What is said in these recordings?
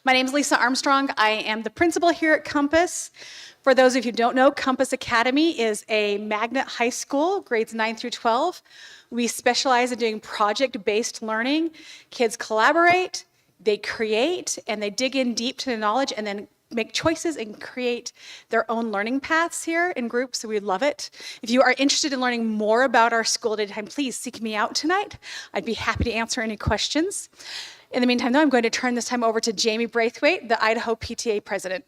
My name is Lisa Armstrong. I am the principal here at Compass. For those of you who don't know, Compass Academy is a magnet high school, grades 9 through 12. We specialize in doing project-based learning. Kids collaborate, they create, and they dig in deep to the knowledge and then make choices and create their own learning paths here in groups, so we love it. If you are interested in learning more about our school at any time, please seek me out tonight. I'd be happy to answer any questions. In the meantime, though, I'm going to turn this time over to Jamie Braithwaite, the Idaho PTA president.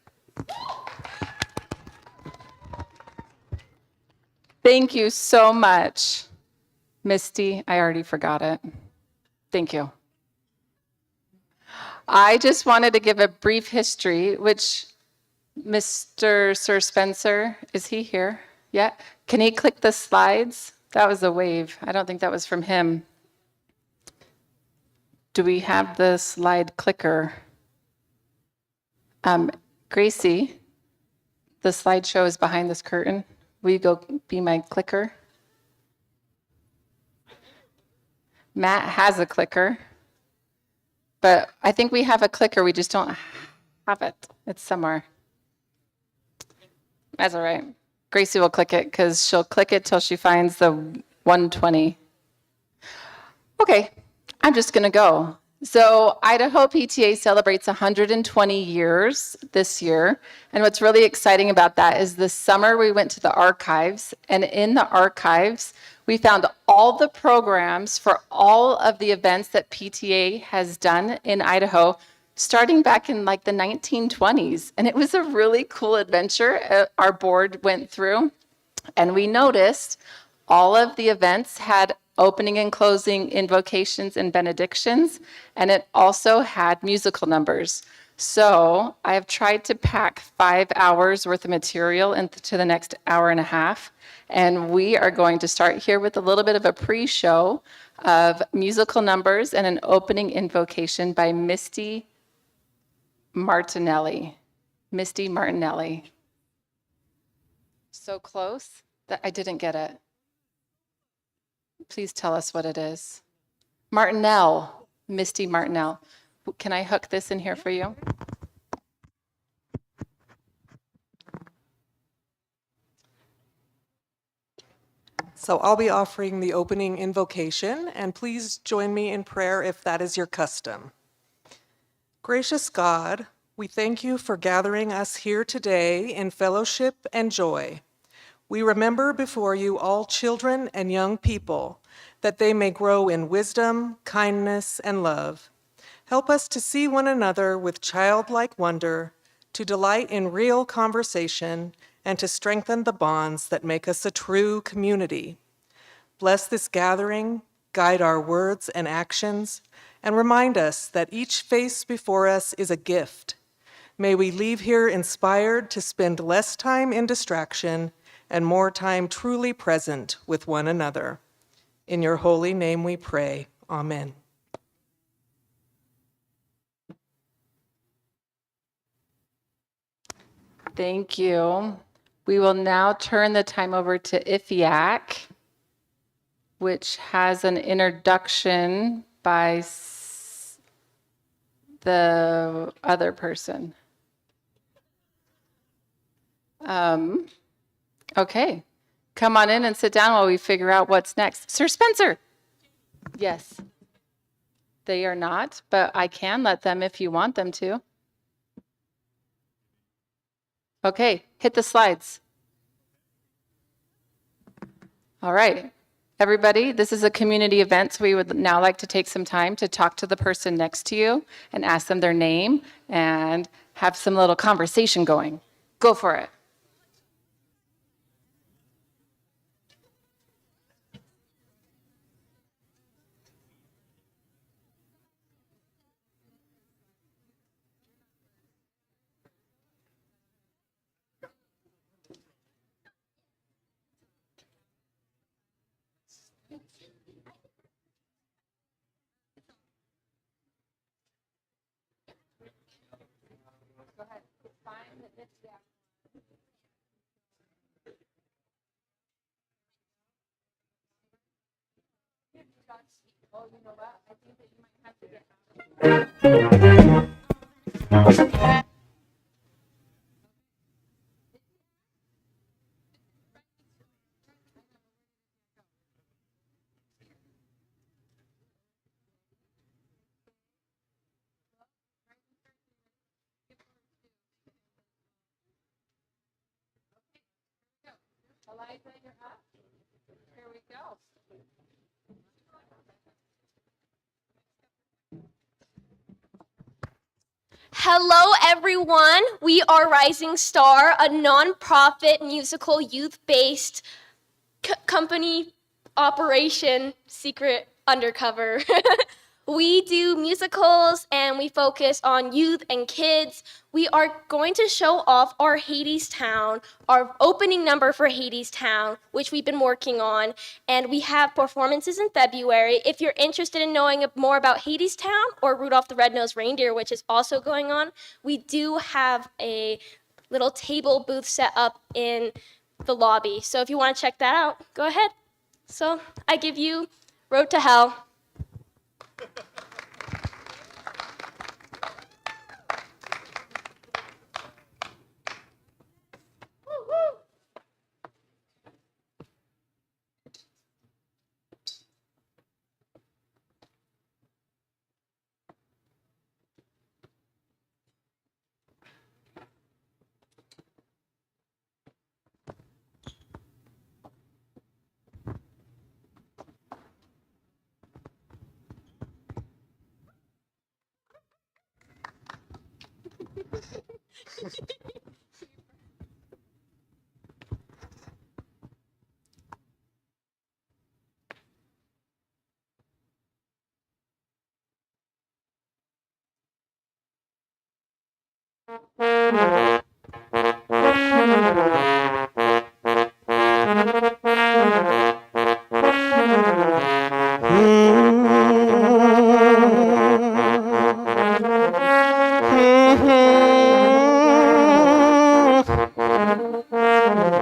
Thank you so much, Misty. I already forgot it. Thank you. I just wanted to give a brief history, which Mr. Sir Spencer, is he here yet? Can he click the slides? That was a wave. I don't think that was from him. Do we have the slide clicker? Gracie, the slideshow is behind this curtain. Will you go be my clicker? Matt has a clicker, but I think we have a clicker. We just don't have it. It's somewhere. That's all right. Gracie will click it because she'll click it till she finds the 120. Okay, I'm just going to go. So Idaho PTA celebrates 120 years this year. And what's really exciting about that is this summer we went to the archives. And in the archives, we found all the programs for all of the events that PTA has done in Idaho, starting back in like the 1920s. And it was a really cool adventure our board went through. And we noticed all of the events had opening and closing invocations and benedictions, and it also had musical numbers. So I have tried to pack 5 hours worth of material into the next hour and a half, and we are going to start here with a little bit of a pre-show of musical numbers and an opening invocation by Misty Martinelli. Misty Martinelli. So close that I didn't get it. Please tell us what it is. Martinell, Misty Martinell. Can I hook this in here for you? So I'll be offering the opening invocation, and please join me in prayer if that is your custom. Gracious God, we thank you for gathering us here today in fellowship and joy. We remember before you all children and young people, that they may grow in wisdom, kindness, and love. Help us to see one another with childlike wonder, to delight in real conversation, and to strengthen the bonds that make us a true community. Bless this gathering, guide our words and actions, and remind us that each face before us is a gift. May we leave here inspired to spend less time in distraction and more time truly present with one another. In your holy name we pray. Amen. Thank you. We will now turn the time over to IFIAC, which has an introduction by the other person. Okay, come on in and sit down while we figure out what's next. Sir Spencer. Yes. They are not, but I can let them if you want them to. Okay, hit the slides. All right, everybody, this is a community event, so we would now like to take some time to talk to the person next to you and ask them their name and have some little conversation going. Go for it. Liza, you're up. Here we go. Hello, everyone. We are Rising Star, a nonprofit musical youth-based company operation, secret undercover. We do musicals and we focus on youth and kids. We are going to show off our Hadestown, our opening number for Hadestown, which we've been working on. And we have performances in February. If you're interested in knowing more about Hadestown or Rudolph the Red-Nosed Reindeer, which is also going on, we do have a little table booth set up in the lobby. So if you want to check that out, go ahead. So I give you Road to Hell.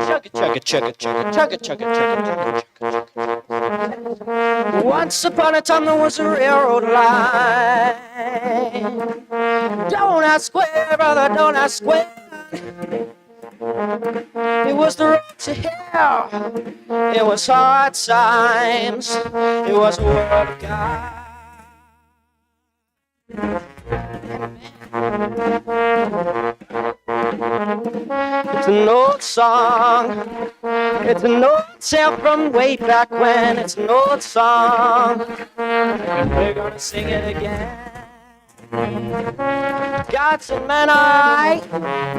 Chugga, chugga, chugga, chugga, chugga, chugga, chugga. Once upon a time there was a railroad line. Don't ask where, brother, don't ask where. It was the road to hell. It was hard times. It was a world of God. It's an old song. It's an old tale from way back when. It's an old song. We're gonna sing it again. Gods and men,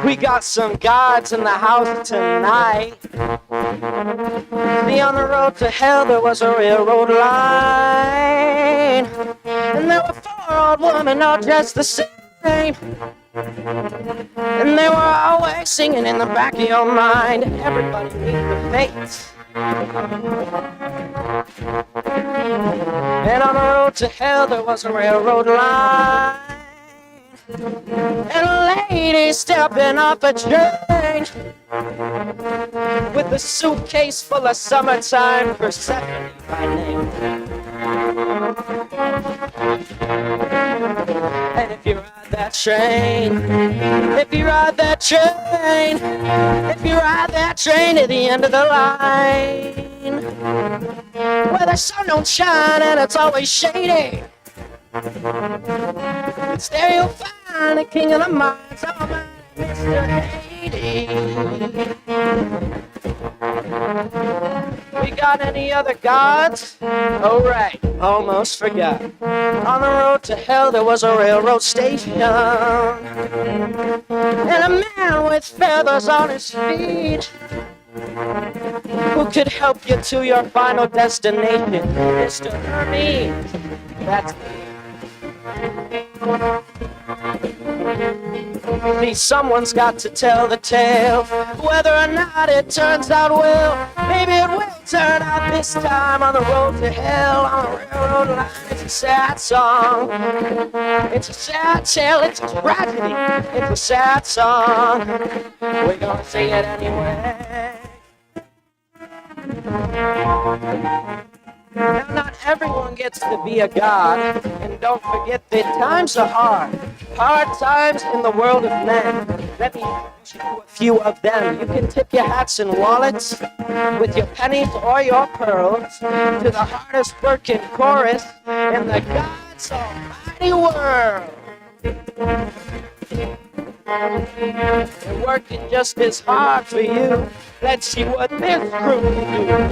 we got some gods in the house tonight. See, on the road to hell there was a railroad line, and there were 4 old women all dressed the same. And they were always singing in the back of your mind. Everybody meet the fates. And on the road to hell there was a railroad line, and a lady stepping off a train with a suitcase full of summertime Persephone by name. And if you ride that train, if you ride that train, if you ride that train to the end of the line, where the sun don't shine and it's always shady, it's there you'll find the king of the mines, oh my Mr. Hades. We got any other gods? Oh right, almost forgot. On the road to hell there was a railroad station, and a man with feathers on his feet who could help you to your final destination. Mr. Hermes, that's me. See, someone's got to tell the tale, whether or not it turns out well. Maybe it will turn out this time. On the road to hell, on the railroad line. It's a sad song, it's a sad tale, it's a tragedy, it's a sad song. We're gonna sing it anyway. Now, not everyone gets to be a god, and don't forget that times are hard. Hard times in the world of men. Let me introduce you to a few of them. You can tip your hats and wallets with your pennies or your pearls to the hardest working chorus in the God's almighty world. and working just as hard for you. Let's see what this group can do.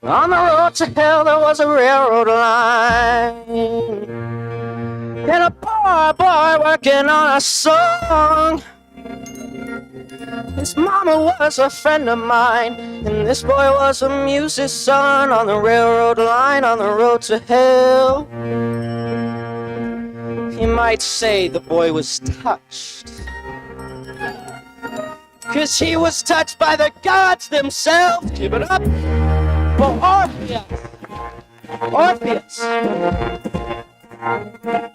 On the road to hell there was a railroad line, and a poor boy working on a song. His mama was a friend of mine, and this boy was a musician on the railroad line, on the road to hell. You might say the boy was touched, 'cause he was touched by the gods themselves. Give it up for Orpheus. Orpheus.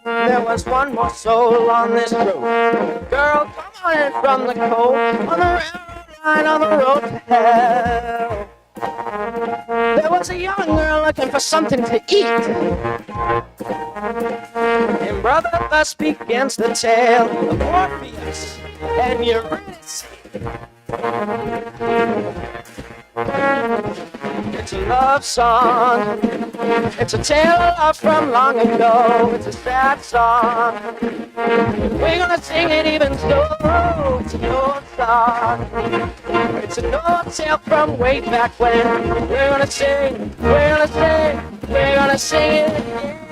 There was one more soul on this road. Girl, come on in from the cold, on the railroad line, on the road to hell. There was a young girl looking for something to eat, and brother, thus begins the tale of Orpheus and Eurydice. It's a love song. It's a tale of love from long ago. It's a sad song. We're gonna sing it even so. It's an old song. It's an old tale from way back when. We're gonna sing, we're gonna sing, we're gonna sing it again.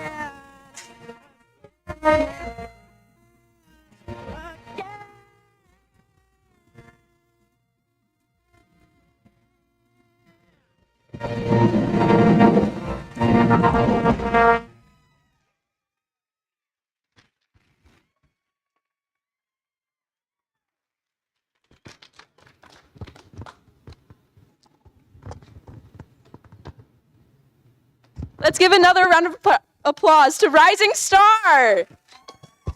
Let's give another round of applause to Rising Star.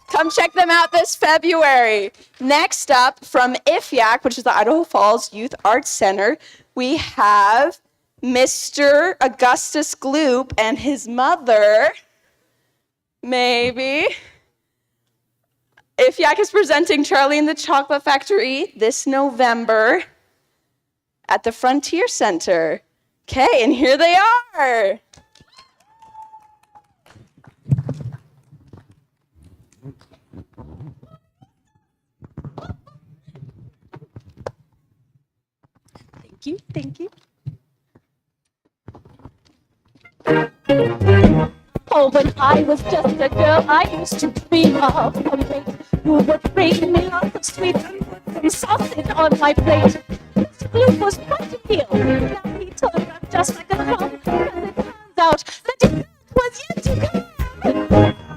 Come check them out this February. Next up from IFYAC, which is the Idaho Falls Youth Arts Center, we have Mr. Augustus Gloop and his mother, maybe. IFYAC is presenting Charlie and the Chocolate Factory this November at the Frontier Center. Okay, and here they are. Thank you. Oh, when I was just a girl, I used to dream of a mate who would bring me lots of sweets and put some sausage on my plate. Mr. Blue was quite a deal. Now he turned out just like a crumb, and it turns out that it was yet to come.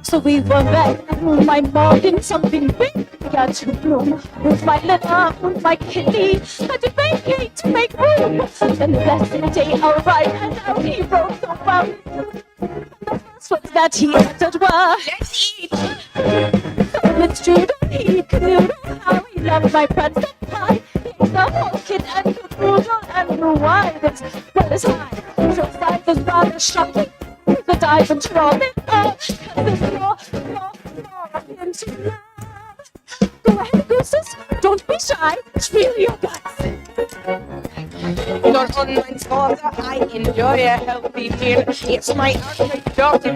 So we were back, and my morning something big began to bloom. With my liver, with my kidney, I did vacate to make room. Then the blessed day arrived, and out he rode so well. The first words that he uttered were, "Let's eat!" With strudel, he canoodled, how he loved my pretzel pie. He ate the whole kit and caboodle, and knew why this was high. So sight was rather shocking. We could dive and troll it all, 'cause there's more into love. Go ahead, gooses, don't be shy, spill your guts. Not on my father, I enjoy a healthy meal. It's my outright daughter.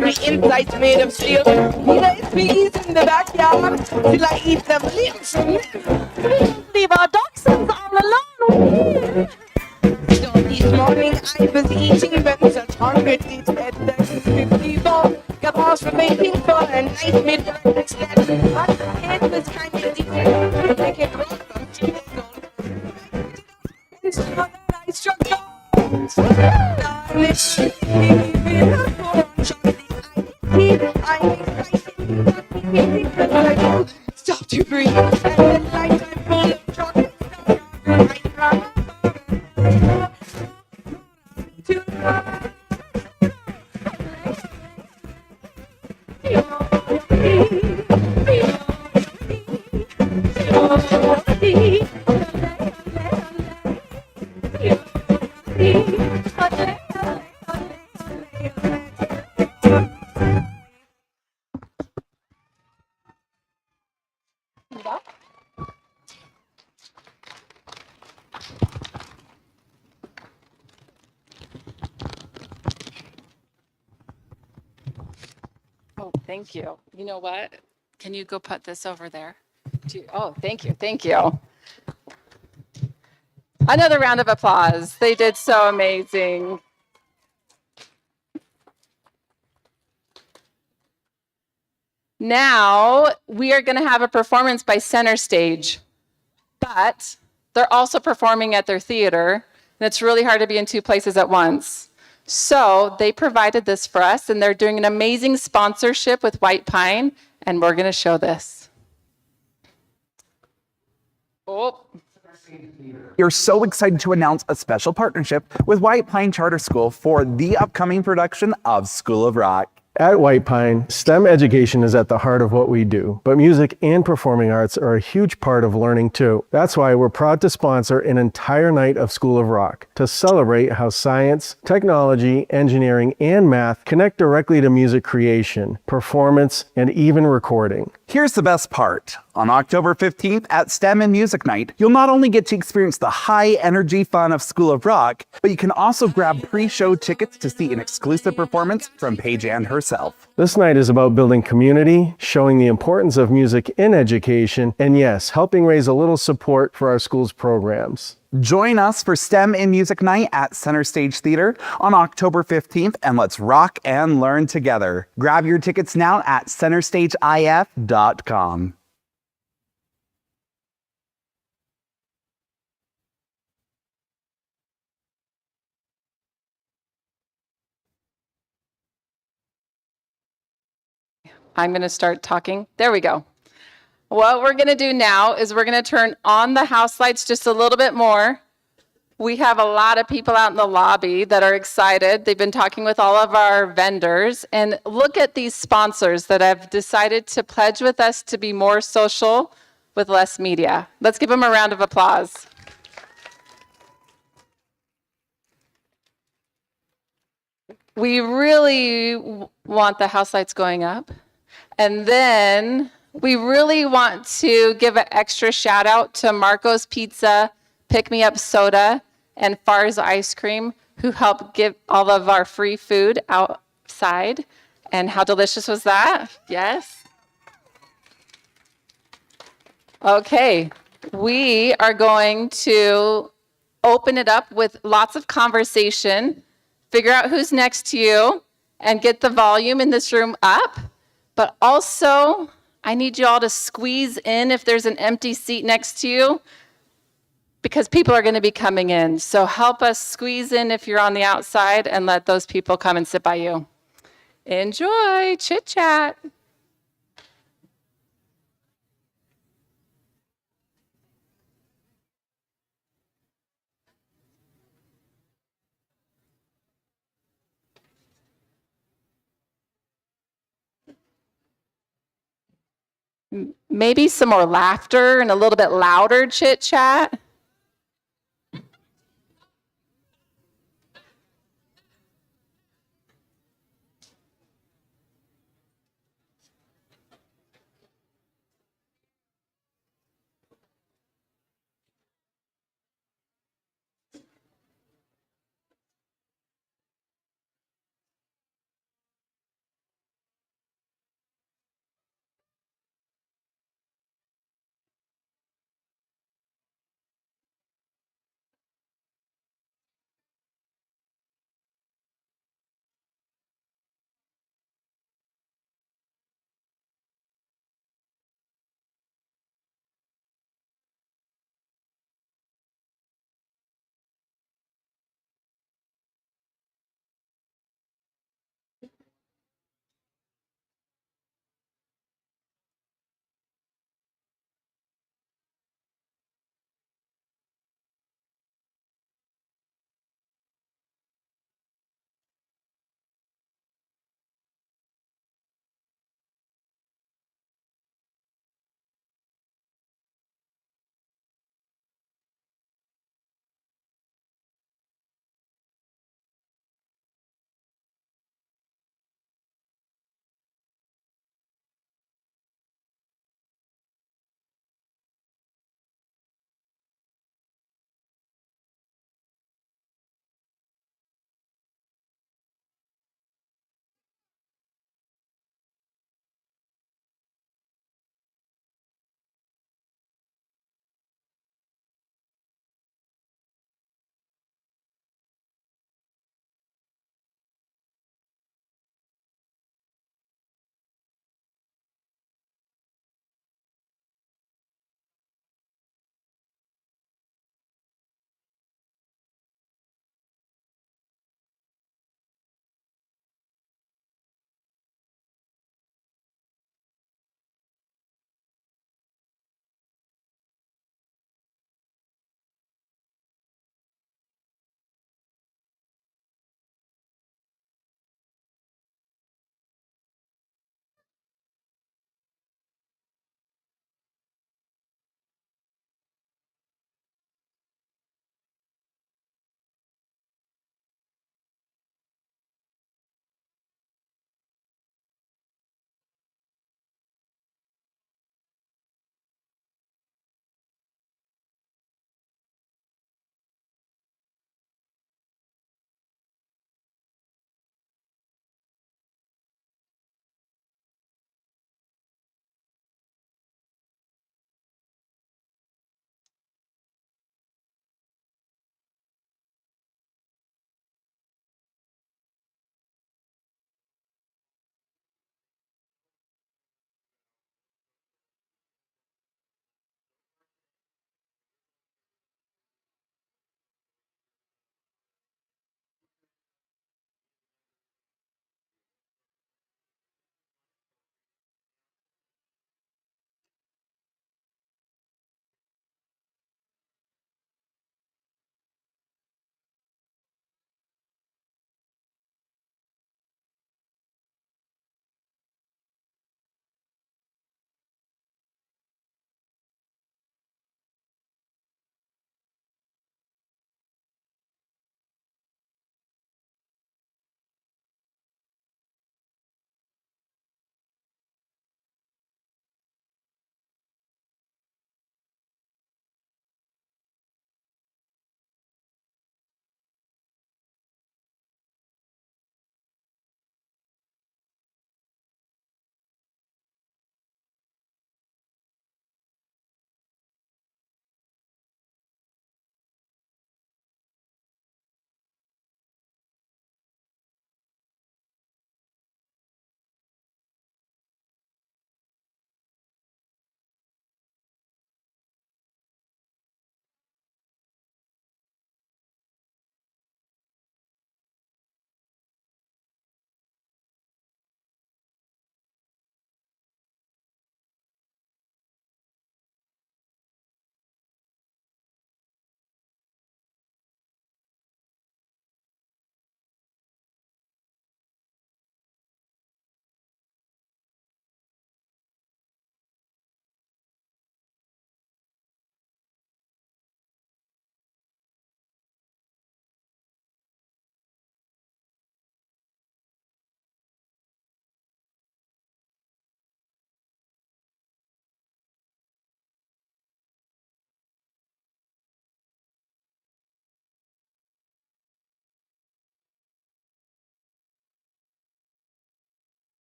My insides made of steel. He lets me eat in the backyard till I eat them limb from limb. Leave our dachshunds all alone. So this morning I was eating when such hunger did head the 54. Got lost from making for a nice mid-breakfast snack. But the head was kind of different. Like it rolled from chicken and so that I struck gold. Darling, give it a full shot. Stop to breathe. And the light I'm full of chocolate. Oh, thank you. You know what? Can you go put this over there? Oh, thank you. Thank you. Another round of applause. They did so amazing. Now we are going to have a performance by Center Stage, but they're also performing at their theater, and it's really hard to be in two places at once. So they provided this for us, and they're doing an amazing sponsorship with White Pine, and we're going to show this. Oh. You're so excited to announce a special partnership with White Pine Charter School for the upcoming production of School of Rock. At White Pine, STEM education is at the heart of what we do, but music and performing arts are a huge part of learning too. That's why we're proud to sponsor an entire night of School of Rock to celebrate how science, technology, engineering, and math connect directly to music creation, performance, and even recording. Here's the best part. On October 15th at STEM and Music Night, you'll not only get to experience the high-energy fun of School of Rock, but you can also grab pre-show tickets to see an exclusive performance from Paige Ann herself. This night is about building community, showing the importance of music in education, and yes, helping raise a little support for our school's programs. Join us for STEM and Music Night at Center Stage Theater on October 15th, and let's rock and learn together. Grab your tickets now at centerstageif.com. I'm going to start talking. There we go. What we're going to do now is we're going to turn on the house lights just a little bit more. We have a lot of people out in the lobby that are excited. They've been talking with all of our vendors. And look at these sponsors that have decided to pledge with us to be more social with less media. Let's give them a round of applause. We really want the house lights going up. And then we really want to give an extra shout out to Marco's Pizza, Pick Me Up Soda, and Far's Ice Cream, who helped give all of our free food outside. And how delicious was that? Yes? Okay, we are going to open it up with lots of conversation, figure out who's next to you, and get the volume in this room up. But also, I need you all to squeeze in if there's an empty seat next to you, because people are going to be coming in. So help us squeeze in if you're on the outside and let those people come and sit by you. Enjoy, chit chat. Maybe some more laughter and a little bit louder chit chat.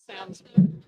Sounds good.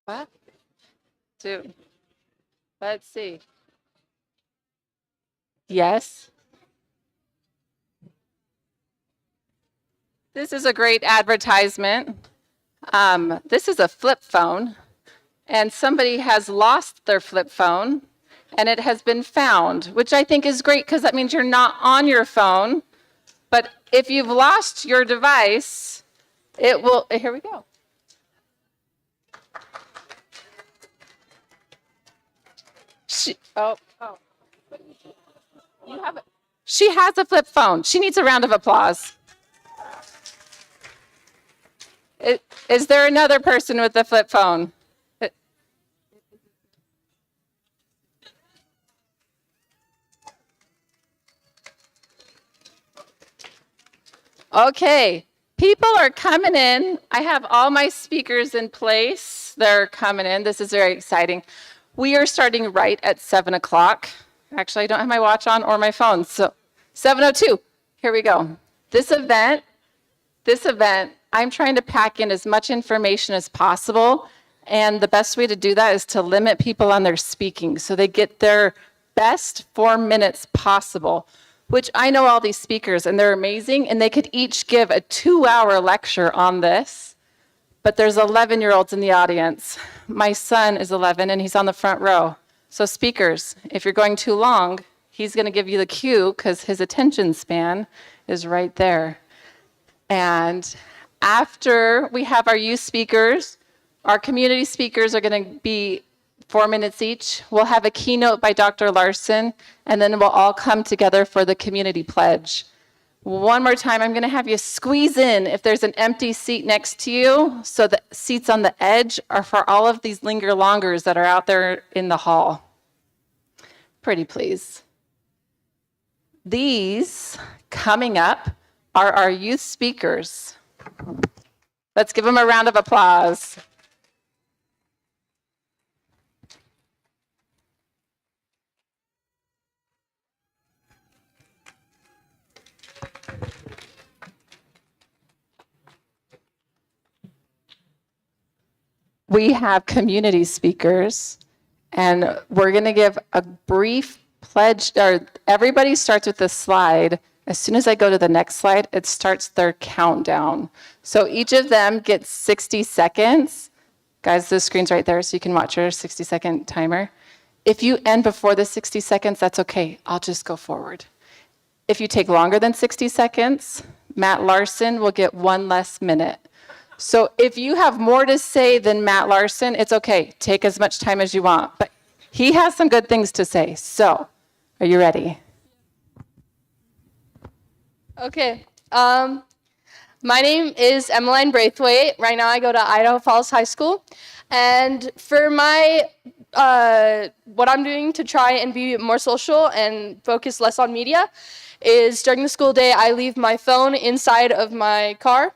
What? Two. Let's see. Yes. This is a great advertisement. This is a flip phone, and somebody has lost their flip phone, and it has been found, which I think is great because that means you're not on your phone. But if you've lost your device, it will. Here we go. You have it. She has a flip phone. She needs a round of applause. Is there another person with a flip phone? Okay, people are coming in. I have all my speakers in place. They're coming in. This is very exciting. We are starting right at 7 o'clock. Actually, I don't have my watch on or my phone. So 7:02, here we go. This event, I'm trying to pack in as much information as possible. And the best way to do that is to limit people on their speaking so they get their best 4 minutes possible, which I know all these speakers and they're amazing and they could each give a 2-hour lecture on this. But there's 11-year-olds in the audience. My son is 11 and he's on the front row. So speakers, if you're going too long, he's going to give you the cue because his attention span is right there. And after we have our youth speakers, our community speakers are going to be 4 minutes each. We'll have a keynote by Dr. Larson, and then we'll all come together for the community pledge. One more time, I'm going to have you squeeze in if there's an empty seat next to you. So the seats on the edge are for all of these linger longers that are out there in the hall. Pretty please. These coming up are our youth speakers. Let's give them a round of applause. We have community speakers, and we're going to give a brief pledge, or everybody starts with this slide. As soon as I go to the next slide, it starts their countdown. So each of them gets 60 seconds. Guys, the screen's right there, so you can watch your 60-second timer. If you end before the 60 seconds, that's okay. I'll just go forward. If you take longer than 60 seconds, Matt Larson will get 1 less minute. So if you have more to say than Matt Larson, it's okay. Take as much time as you want. But he has some good things to say. So, are you ready? Okay. My name is Emmeline Braithwaite. Right now I go to Idaho Falls High School. And for my, what I'm doing to try and be more social and focus less on media is during the school day, I leave my phone inside of my car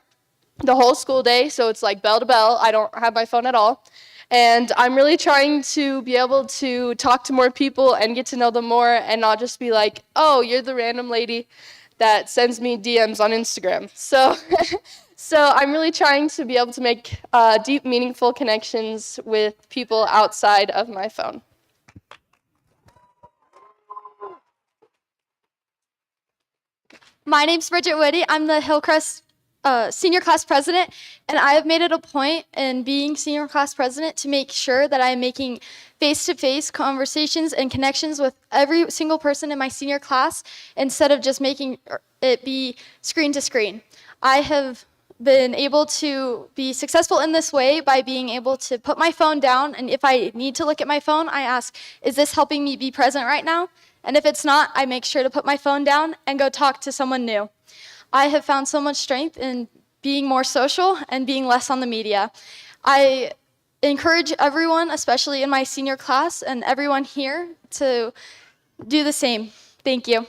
the whole school day. So it's like bell to bell. I don't have my phone at all. And I'm really trying to be able to talk to more people and get to know them more and not just be like, oh, you're the random lady that sends me DMs on Instagram. So, so I'm really trying to be able to make deep, meaningful connections with people outside of my phone. My name's Bridget Whitty. I'm the Hillcrest senior class president, and I have made it a point in being senior class president to make sure that I'm making face-to-face conversations and connections with every single person in my senior class instead of just making it be screen to screen. I have been able to be successful in this way by being able to put my phone down, and if I need to look at my phone, I ask, is this helping me be present right now? And if it's not, I make sure to put my phone down and go talk to someone new. I have found so much strength in being more social and being less on the media. I encourage everyone, especially in my senior class and everyone here, to do the same. Thank you.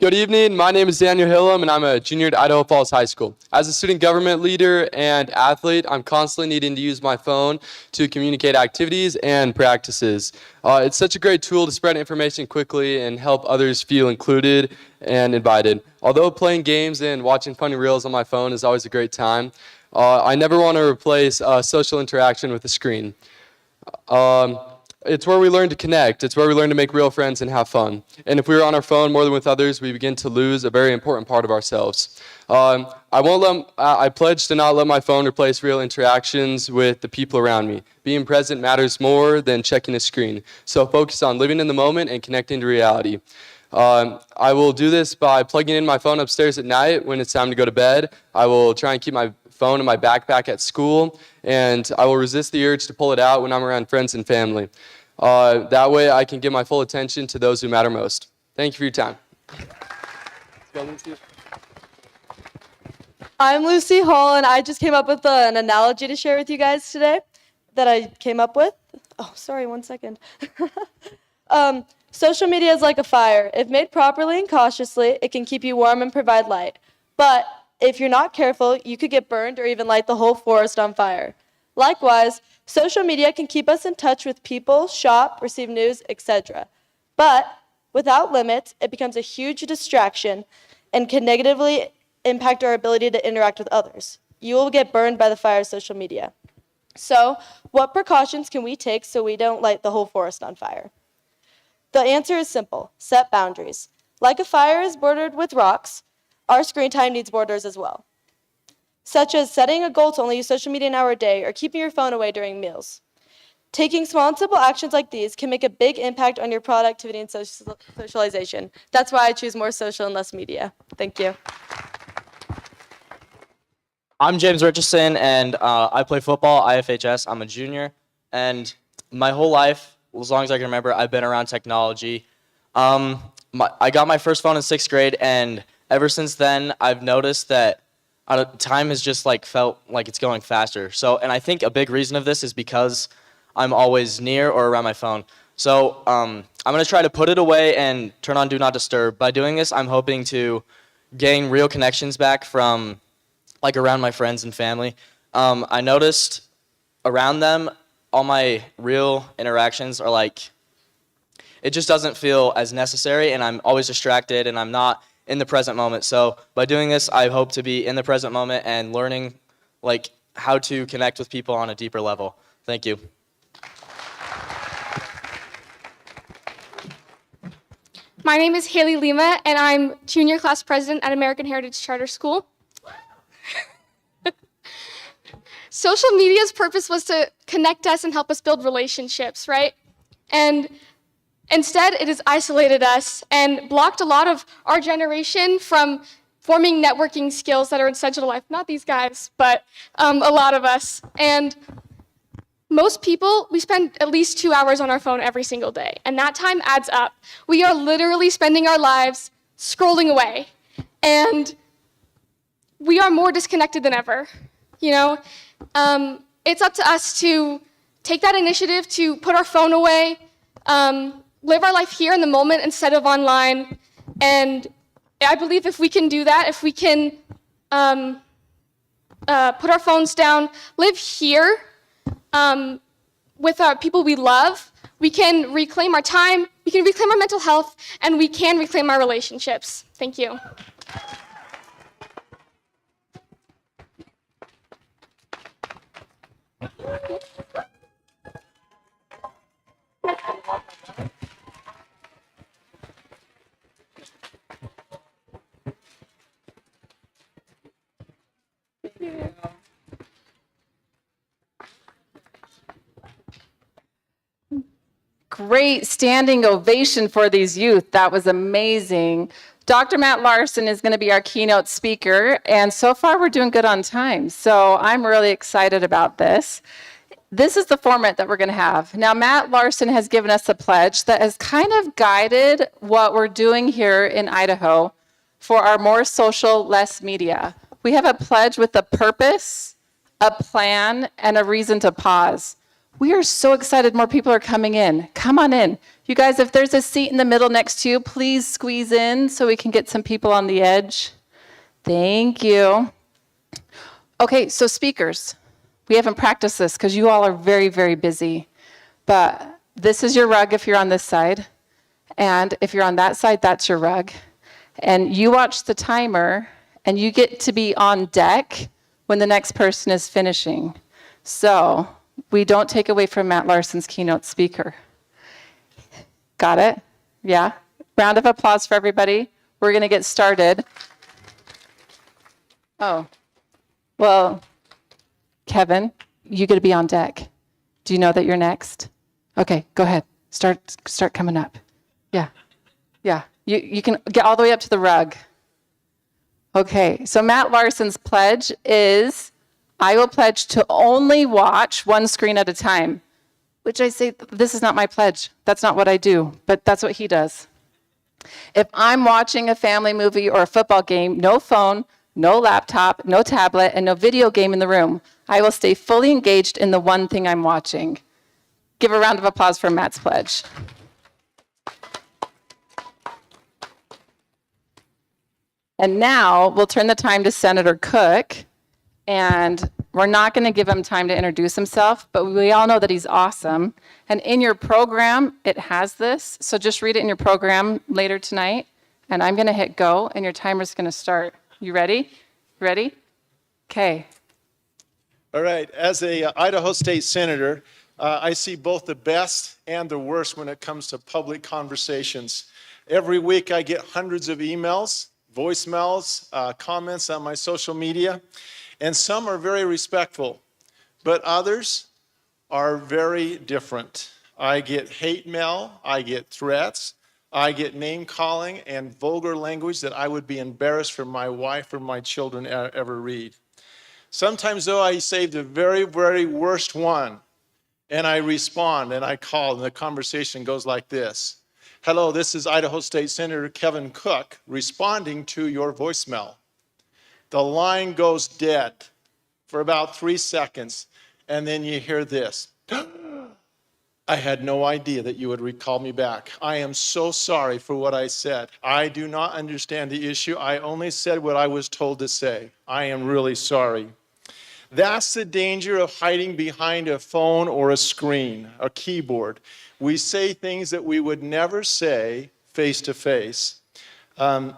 Good evening, my name is Daniel Hillam and I'm a junior at Idaho Falls High School. As a student government leader and athlete, I'm constantly needing to use my phone to communicate activities and practices. It's such a great tool to spread information quickly and help others feel included and invited. Although playing games and watching funny reels on my phone is always a great time, I never want to replace social interaction with a screen. It's where we learn to connect. It's where we learn to make real friends and have fun. And if we're on our phone more than with others, we begin to lose a very important part of ourselves. I pledge to not let my phone replace real interactions with the people around me. Being present matters more than checking a screen. So focus on living in the moment and connecting to reality. I will do this by plugging in my phone upstairs at night when it's time to go to bed. I will try and keep my phone in my backpack at school, and I will resist the urge to pull it out when I'm around friends and family. That way I can give my full attention to those who matter most. Thank you for your time. I'm Lucy Hall, and I just came up with an analogy to share with you guys today that I came up with. Oh, sorry, 1 second. Social media is like a fire. If made properly and cautiously, it can keep you warm and provide light. But if you're not careful, you could get burned or even light the whole forest on fire. Likewise, social media can keep us in touch with people, shop, receive news, etc. But without limits, it becomes a huge distraction and can negatively impact our ability to interact with others. You will get burned by the fire of social media. So, what precautions can we take so we don't light the whole forest on fire? The answer is simple: set boundaries. Like a fire is bordered with rocks, our screen time needs borders as well. such as setting a goal to only use social media an hour a day or keeping your phone away during meals. Taking small and simple actions like these can make a big impact on your productivity and socialization. That's why I choose more social and less media. Thank you. I'm James Richardson, and I play football, IFHS. I'm a junior, and my whole life, as long as I can remember, I've been around technology. I got my first phone in 6th grade, and ever since then, I've noticed that time has just felt like it's going faster. And I think a big reason of this is because I'm always near or around my phone. So I'm going to try to put it away and turn on Do Not Disturb. By doing this, I'm hoping to gain real connections back from around my friends and family. I noticed around them, all my real interactions are it just doesn't feel as necessary, and I'm always distracted, and I'm not in the present moment. So by doing this, I hope to be in the present moment and learning how to connect with people on a deeper level. Thank you. My name is Haley Lima, and I'm junior class president at American Heritage Charter School. Social media's purpose was to connect us and help us build relationships, right? And instead, it has isolated us and blocked a lot of our generation from forming networking skills that are essential to life. Not these guys, but a lot of us. And most people, we spend at least 2 hours on our phone every single day, and that time adds up. We are literally spending our lives scrolling away, and we are more disconnected than ever, you know? It's up to us to take that initiative to put our phone away, live our life here in the moment instead of online. And I believe if we can do that, if we can put our phones down, live here with our people we love, we can reclaim our time, we can reclaim our mental health, and we can reclaim our relationships. Thank you. Great standing ovation for these youth. That was amazing. Dr. Matt Larson is going to be our keynote speaker, and so far we're doing good on time. So I'm really excited about this. This is the format that we're going to have. Now, Matt Larson has given us a pledge that has kind of guided what we're doing here in Idaho for our more social, less media. We have a pledge with a purpose, a plan, and a reason to pause. We are so excited more people are coming in. Come on in. You guys, if there's a seat in the middle next to you, please squeeze in so we can get some people on the edge. Thank you. Okay, so speakers. We haven't practiced this because you all are very, very busy. But this is your rug if you're on this side. And if you're on that side, that's your rug. And you watch the timer, and you get to be on deck when the next person is finishing. So we don't take away from Matt Larson's keynote speaker. Got it? Yeah? Round of applause for everybody. We're going to get started. Oh, well, Kevin, you get to be on deck. Do you know that you're next? Okay, go ahead. Start coming up. Yeah. You can get all the way up to the rug. Okay, so Matt Larson's pledge is, I will pledge to only watch one screen at a time, which I say, this is not my pledge. That's not what I do, but that's what he does. If I'm watching a family movie or a football game, no phone, no laptop, no tablet, and no video game in the room. I will stay fully engaged in the one thing I'm watching. Give a round of applause for Matt's pledge. And now we'll turn the time to Senator Cook. And we're not going to give him time to introduce himself, but we all know that he's awesome. And in your program, it has this. So just read it in your program later tonight. And I'm going to hit go, and your timer's going to start. You ready? Ready? Okay. All right. As a Idaho State Senator, I see both the best and the worst when it comes to public conversations. Every week I get hundreds of emails, voicemails, comments on my social media. And some are very respectful, but others are very different. I get hate mail, I get threats, I get name calling and vulgar language that I would be embarrassed for my wife or my children ever read. Sometimes though, I save the very, very worst one and I respond and I call and the conversation goes like this. Hello, this is Idaho State Senator Kevin Cook responding to your voicemail. The line goes dead for about 3 seconds and then you hear this. I had no idea that you would recall me back. I am so sorry for what I said. I do not understand the issue. I only said what I was told to say. I am really sorry. That's the danger of hiding behind a phone or a screen, a keyboard. We say things that we would never say face to face. And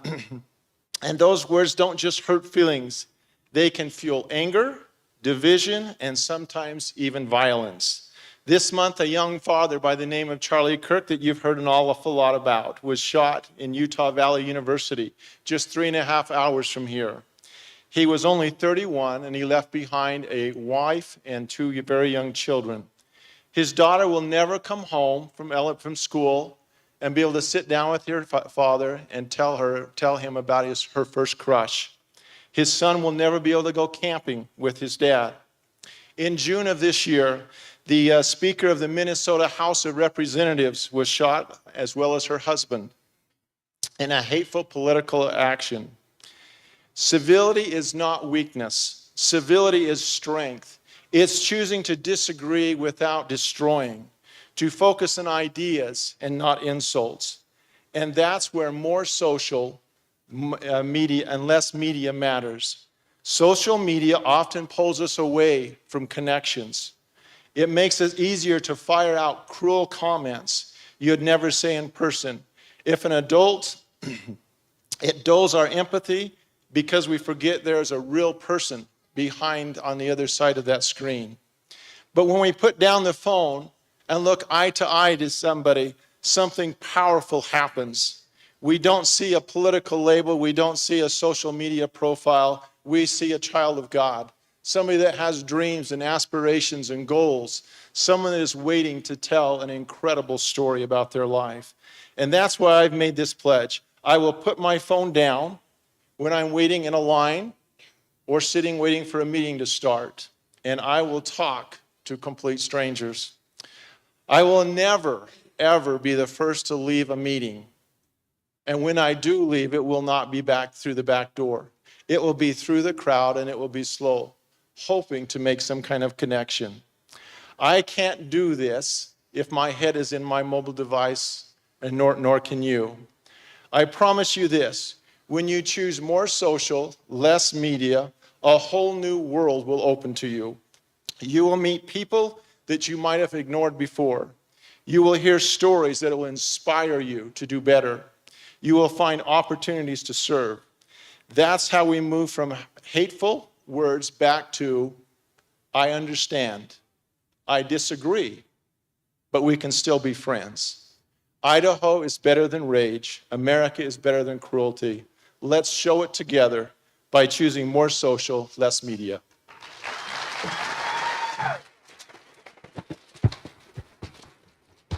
those words don't just hurt feelings. They can fuel anger, division, and sometimes even violence. This month, a young father by the name of Charlie Kirk, that you've heard an awful lot about, was shot in Utah Valley University, just 3.5 hours from here. He was only 31, and he left behind a wife and 2 very young children. His daughter will never come home from school and be able to sit down with her father and tell him about her first crush. His son will never be able to go camping with his dad. In June of this year, the Speaker of the Minnesota House of Representatives was shot, as well as her husband, in a hateful political action. Civility is not weakness. Civility is strength. It's choosing to disagree without destroying, to focus on ideas and not insults. And that's where more social media and less media matters. Social media often pulls us away from connections. It makes it easier to fire out cruel comments you'd never say in person. If an adult, it dulls our empathy because we forget there's a real person behind on the other side of that screen. But when we put down the phone and look eye to eye to somebody, something powerful happens. We don't see a political label. We don't see a social media profile. We see a child of God. Somebody that has dreams and aspirations and goals. Someone that is waiting to tell an incredible story about their life. And that's why I've made this pledge. I will put my phone down when I'm waiting in a line or sitting waiting for a meeting to start. And I will talk to complete strangers. I will never, ever be the first to leave a meeting. And when I do leave, it will not be back through the back door. It will be through the crowd and it will be slow, hoping to make some kind of connection. I can't do this if my head is in my mobile device, and nor can you. I promise you this, when you choose more social, less media, a whole new world will open to you. You will meet people that you might have ignored before. You will hear stories that will inspire you to do better. You will find opportunities to serve. That's how we move from hateful words back to, I understand, I disagree, but we can still be friends. Idaho is better than rage. America is better than cruelty. Let's show it together by choosing more social, less media.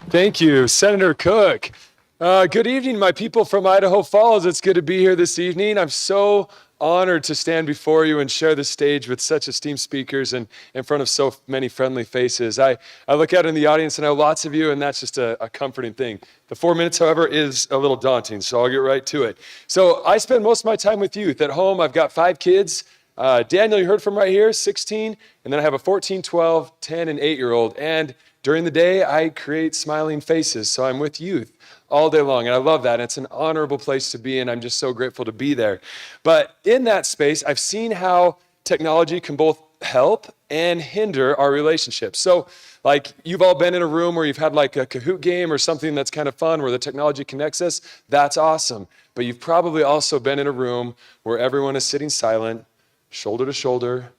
Thank you, Senator Cook. Good evening, my people from Idaho Falls. It's good to be here this evening. I'm so honored to stand before you and share the stage with such esteemed speakers and in front of so many friendly faces. I look out in the audience and I know lots of you, and that's just a comforting thing. The 4 minutes, however, is a little daunting, so I'll get right to it. So I spend most of my time with youth. At home, I've got 5 kids. Daniel, you heard from right here, 16, and then I have a 14, 12, 10, and 8-year-old. And during the day, I create smiling faces, so I'm with youth all day long, and I love that. It's an honorable place to be, and I'm just so grateful to be there. But in that space, I've seen how technology can both help and hinder our relationships. So, like, you've all been in a room where you've had like a Kahoot game or something that's kind of fun where the technology connects us. That's awesome. But you've probably also been in a room where everyone is sitting silent, shoulder to shoulder,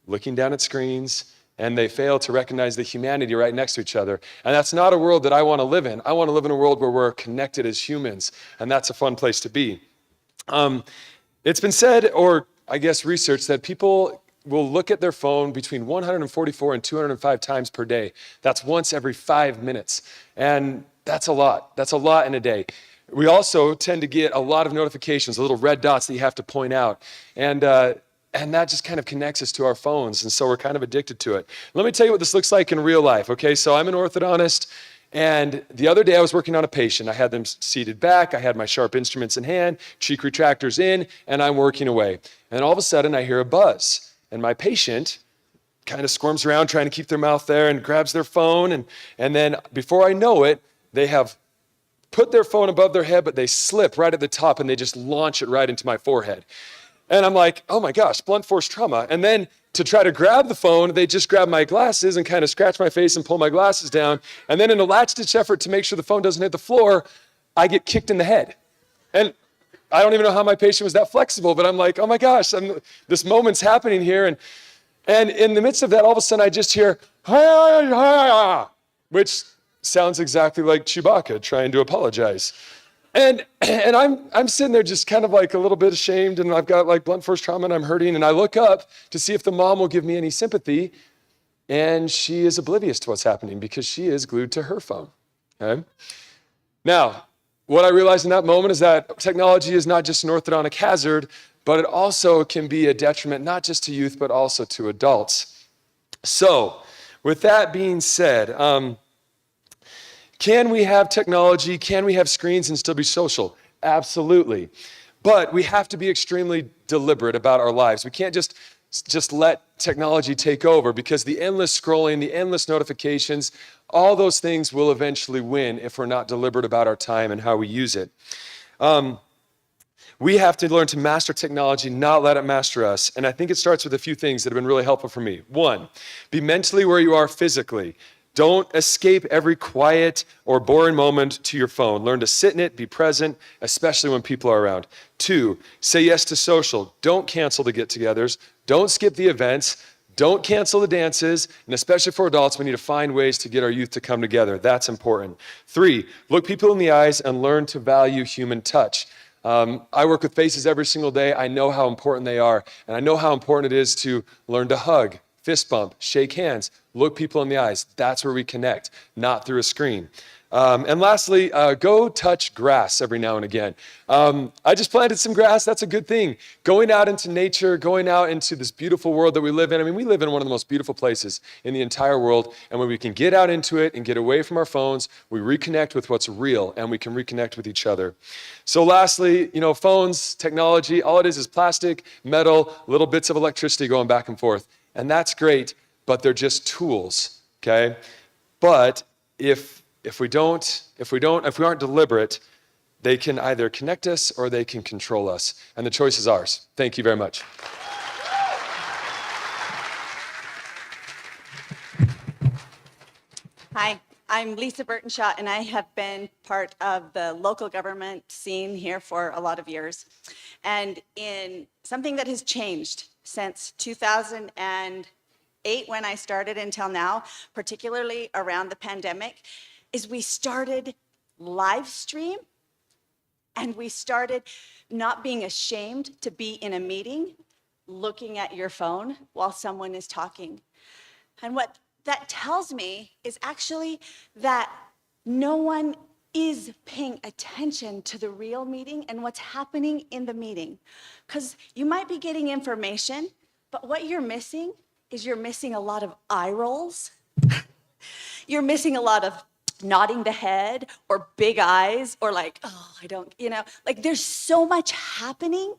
looking down at screens, and they fail to recognize the humanity right next to each other. And that's not a world that I want to live in. I want to live in a world where we're connected as humans, and that's a fun place to be. It's been said, or I guess researched, that people will look at their phone between 144 and 205 times per day. That's once every 5 minutes. And that's a lot. That's a lot in a day. We also tend to get a lot of notifications, little red dots that you have to point out. And that just kind of connects us to our phones. And so we're kind of addicted to it. Let me tell you what this looks like in real life. Okay, so I'm an orthodontist. And the other day I was working on a patient. I had them seated back. I had my sharp instruments in hand, cheek retractors in, and I'm working away. And all of a sudden I hear a buzz. And my patient kind of squirms around trying to keep their mouth there and grabs their phone. And then before I know it, they have put their phone above their head, but they slip right at the top and they just launch it right into my forehead. And I'm like, oh my gosh, blunt force trauma. And then to try to grab the phone, they just grab my glasses and kind of scratch my face and pull my glasses down. And then in a last-ditch effort to make sure the phone doesn't hit the floor, I get kicked in the head. And I don't even know how my patient was that flexible, but I'm like, oh my gosh, this moment's happening here. And in the midst of that, all of a sudden I just hear, which sounds exactly like Chewbacca trying to apologize. And I'm sitting there just kind of like a little bit ashamed, and I've got like blunt force trauma and I'm hurting, and I look up to see if the mom will give me any sympathy, and she is oblivious to what's happening because she is glued to her phone. Okay? Now, what I realized in that moment is that technology is not just an orthodontic hazard, but it also can be a detriment not just to youth, but also to adults. So, with that being said, can we have technology? Can we have screens and still be social? Absolutely. But we have to be extremely deliberate about our lives. We can't just let technology take over, because the endless scrolling, the endless notifications, all those things will eventually win if we're not deliberate about our time and how we use it. We have to learn to master technology, not let it master us. And I think it starts with a few things that have been really helpful for me. One, be mentally where you are physically. Don't escape every quiet or boring moment to your phone. Learn to sit in it, be present, especially when people are around. 2, say yes to social. Don't cancel the get-togethers. Don't skip the events. Don't cancel the dances. And especially for adults, we need to find ways to get our youth to come together. That's important. 3, look people in the eyes and learn to value human touch. I work with faces every single day. I know how important they are. And I know how important it is to learn to hug, fist bump, shake hands, look people in the eyes. That's where we connect, not through a screen. And lastly, go touch grass every now and again. I just planted some grass. That's a good thing. Going out into nature, going out into this beautiful world that we live in. I mean, we live in one of the most beautiful places in the entire world. And when we can get out into it and get away from our phones, we reconnect with what's real, and we can reconnect with each other. So lastly, phones, technology, all it is plastic, metal, little bits of electricity going back and forth. And that's great, but they're just tools, okay? But if we aren't deliberate, they can either connect us or they can control us. And the choice is ours. Thank you very much. Hi, I'm Lisa Burtonshaw, and I have been part of the local government scene here for a lot of years. And in something that has changed since 2008, when I started, until now, particularly around the pandemic, is we started live stream, and we started not being ashamed to be in a meeting looking at your phone while someone is talking. And what that tells me is actually that no one is paying attention to the real meeting and what's happening in the meeting. Because you might be getting information, but what you're missing is you're missing a lot of eye rolls. You're missing a lot of nodding the head or big eyes or like, oh, I don't, like there's so much happening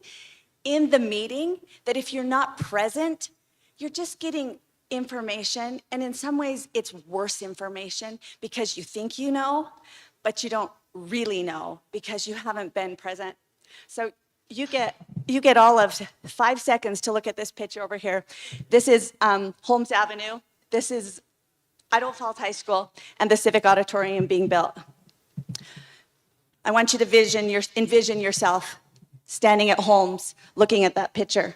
in the meeting that if you're not present, you're just getting information. And in some ways, it's worse information because you think you know, but you don't really know because you haven't been present. So you get all of 5 seconds to look at this picture over here. This is Holmes Avenue. This is Idaho Falls High School and the Civic Auditorium being built. I want you to envision yourself standing at Holmes looking at that picture.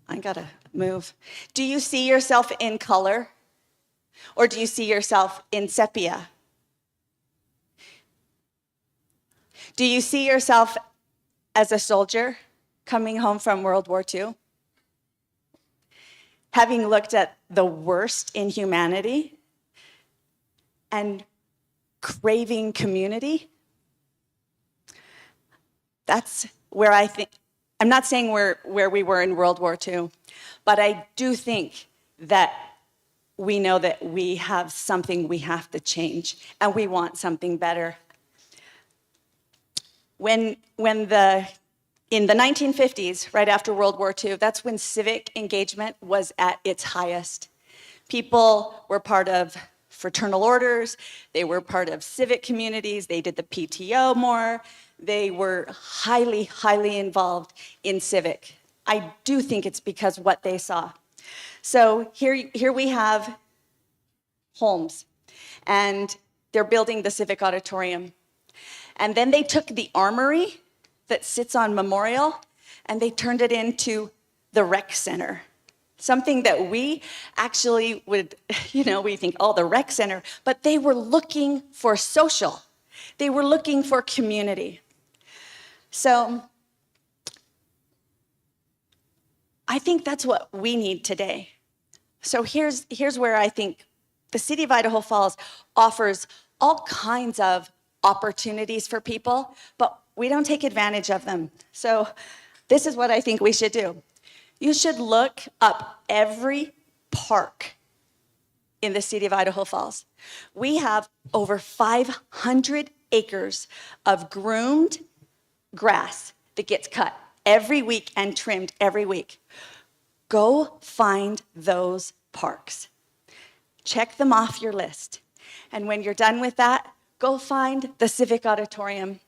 I gotta move. Do you see yourself in color? Or do you see yourself in sepia? Do you see yourself as a soldier coming home from World War II, having looked at the worst in humanity and craving community. That's where I think, I'm not saying where we were in World War II, but I do think that we know that we have something we have to change, and we want something better. In the 1950s, right after World War II, that's when civic engagement was at its highest. People were part of fraternal orders, they were part of civic communities, they did the PTO more, they were highly, highly involved in civic. I do think it's because what they saw. So here we have Holmes, and they're building the civic auditorium. And then they took the armory that sits on Memorial, and they turned it into the rec center. Something that we actually would, we think, oh, the rec center, but they were looking for social. They were looking for community. So I think that's what we need today. So here's where I think the City of Idaho Falls offers all kinds of opportunities for people, but we don't take advantage of them. So this is what I think we should do. You should look up every park in the City of Idaho Falls. We have over 500 acres of groomed grass that gets cut every week and trimmed every week. Go find those parks. Check them off your list. And when you're done with that, go find the Civic Auditorium.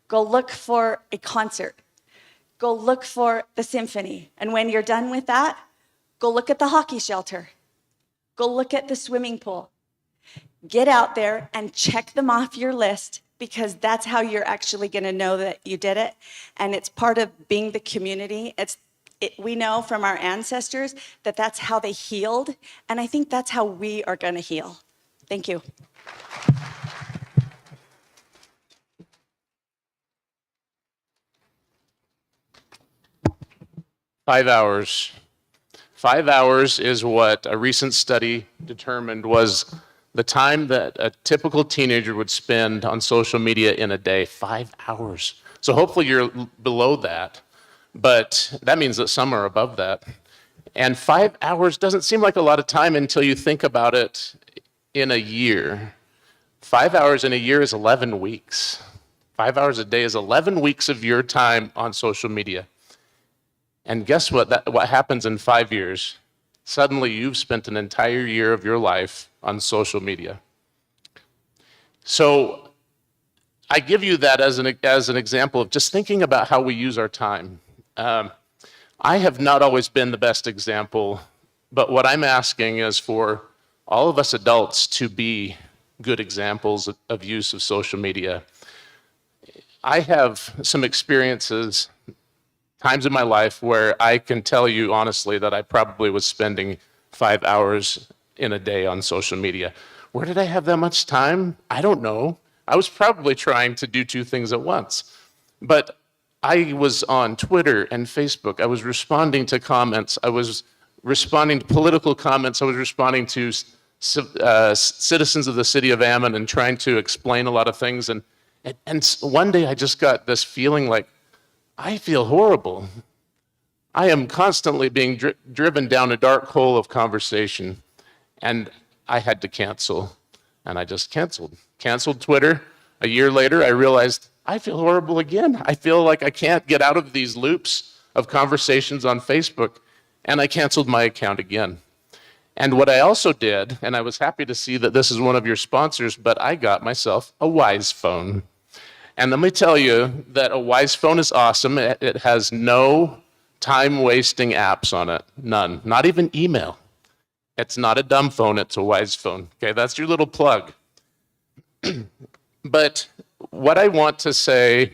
Go look for a concert. Go look for the symphony. And when you're done with that, go look at the hockey shelter. Go look at the swimming pool. Get out there and check them off your list, because that's how you're actually going to know that you did it. And it's part of being the community. We know from our ancestors that that's how they healed. And I think that's how we are going to heal. Thank you. Five hours. 5 hours is what a recent study determined was the time that a typical teenager would spend on social media in a day. 5 hours. So hopefully you're below that, but that means that some are above that. And 5 hours doesn't seem like a lot of time until you think about it in a year. 5 hours in a year is 11 weeks. 5 hours a day is 11 weeks of your time on social media. And guess what? What happens in 5 years? Suddenly you've spent an entire year of your life on social media. So I give you that as an example of just thinking about how we use our time. I have not always been the best example, but what I'm asking is for all of us adults to be good examples of use of social media. I have some experiences, times in my life where I can tell you honestly that I probably was spending 5 hours in a day on social media. Where did I have that much time? I don't know. I was probably trying to do two things at once. But I was on Twitter and Facebook. I was responding to comments. I was responding to political comments. I was responding to citizens of the city of Ammon and trying to explain a lot of things. And one day I just got this feeling like, I feel horrible. I am constantly being driven down a dark hole of conversation, and I had to cancel, and I just canceled Twitter. A year later, I realized I feel horrible again. I feel like I can't get out of these loops of conversations on Facebook, and I canceled my account again. And what I also did, and I was happy to see that this is one of your sponsors, but I got myself a Wise phone. And let me tell you that a Wise phone is awesome. It has no time-wasting apps on it. None. Not even email. It's not a dumb phone. It's a Wise phone. Okay, that's your little plug. But what I want to say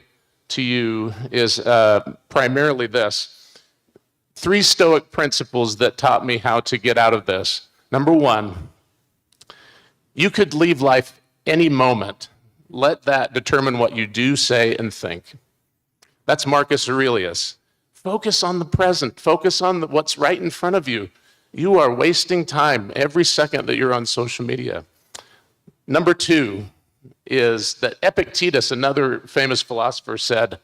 to you is primarily this. 3 Stoic principles that taught me how to get out of this. Number 1, you could leave life any moment. Let that determine what you do, say, and think. That's Marcus Aurelius. Focus on the present. Focus on what's right in front of you. You are wasting time every second that you're on social media. Number 2 is that Epictetus, another famous philosopher, said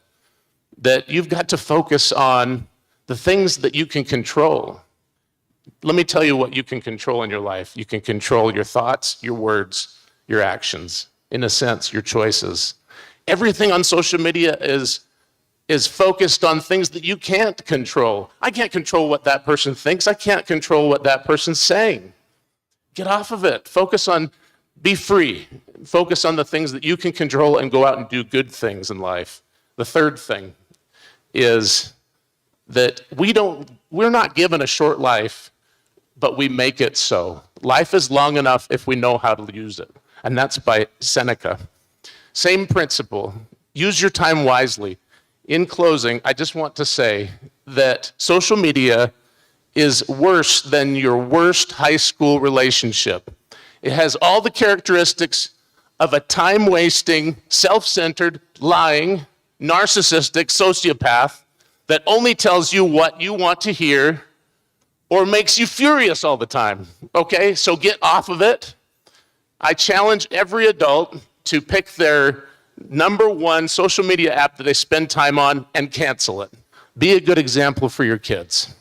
that you've got to focus on the things that you can control. Let me tell you what you can control in your life. You can control your thoughts, your words, your actions, in a sense, your choices. Everything on social media is focused on things that you can't control. I can't control what that person thinks. I can't control what that person's saying. Get off of it. Be free. Focus on the things that you can control and go out and do good things in life. The third thing is that we're not given a short life, but we make it so. Life is long enough if we know how to use it. And that's by Seneca. Same principle. Use your time wisely. In closing, I just want to say that social media is worse than your worst high school relationship. It has all the characteristics of a time-wasting, self-centered, lying, narcissistic sociopath that only tells you what you want to hear or makes you furious all the time. Okay, so get off of it. I challenge every adult to pick their number 1 social media app that they spend time on and cancel it. Be a good example for your kids.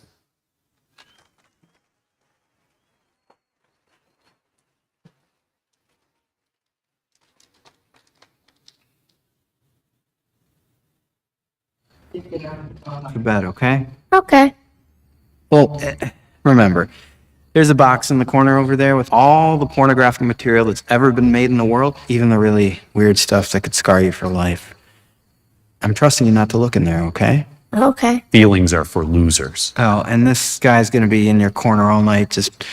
To bed, okay? Okay. Well, remember, there's a box in the corner over there with all the pornographic material that's ever been made in the world, even the really weird stuff that could scar you for life. I'm trusting you not to look in there, okay? Okay. Feelings are for losers. Oh, and this guy's gonna be in your corner all night, just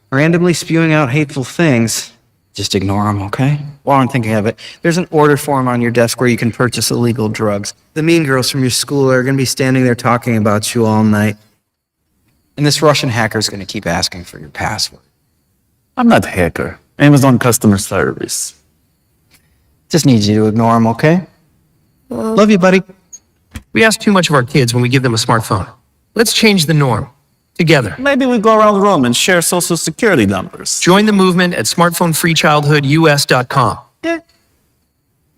randomly spewing out hateful things. Just ignore him, okay? While I'm thinking of it, there's an order form on your desk where you can purchase illegal drugs. The mean girls from your school are gonna be standing there talking about you all night. And this Russian hacker's gonna keep asking for your password. I'm not a hacker. Amazon customer service. Just need you to ignore him, okay? Love you, buddy. We ask too much of our kids when we give them a smartphone. Let's change the norm. Together. Maybe we go around the room and share social security numbers. Join the movement at smartphonefreechildhoodus.com.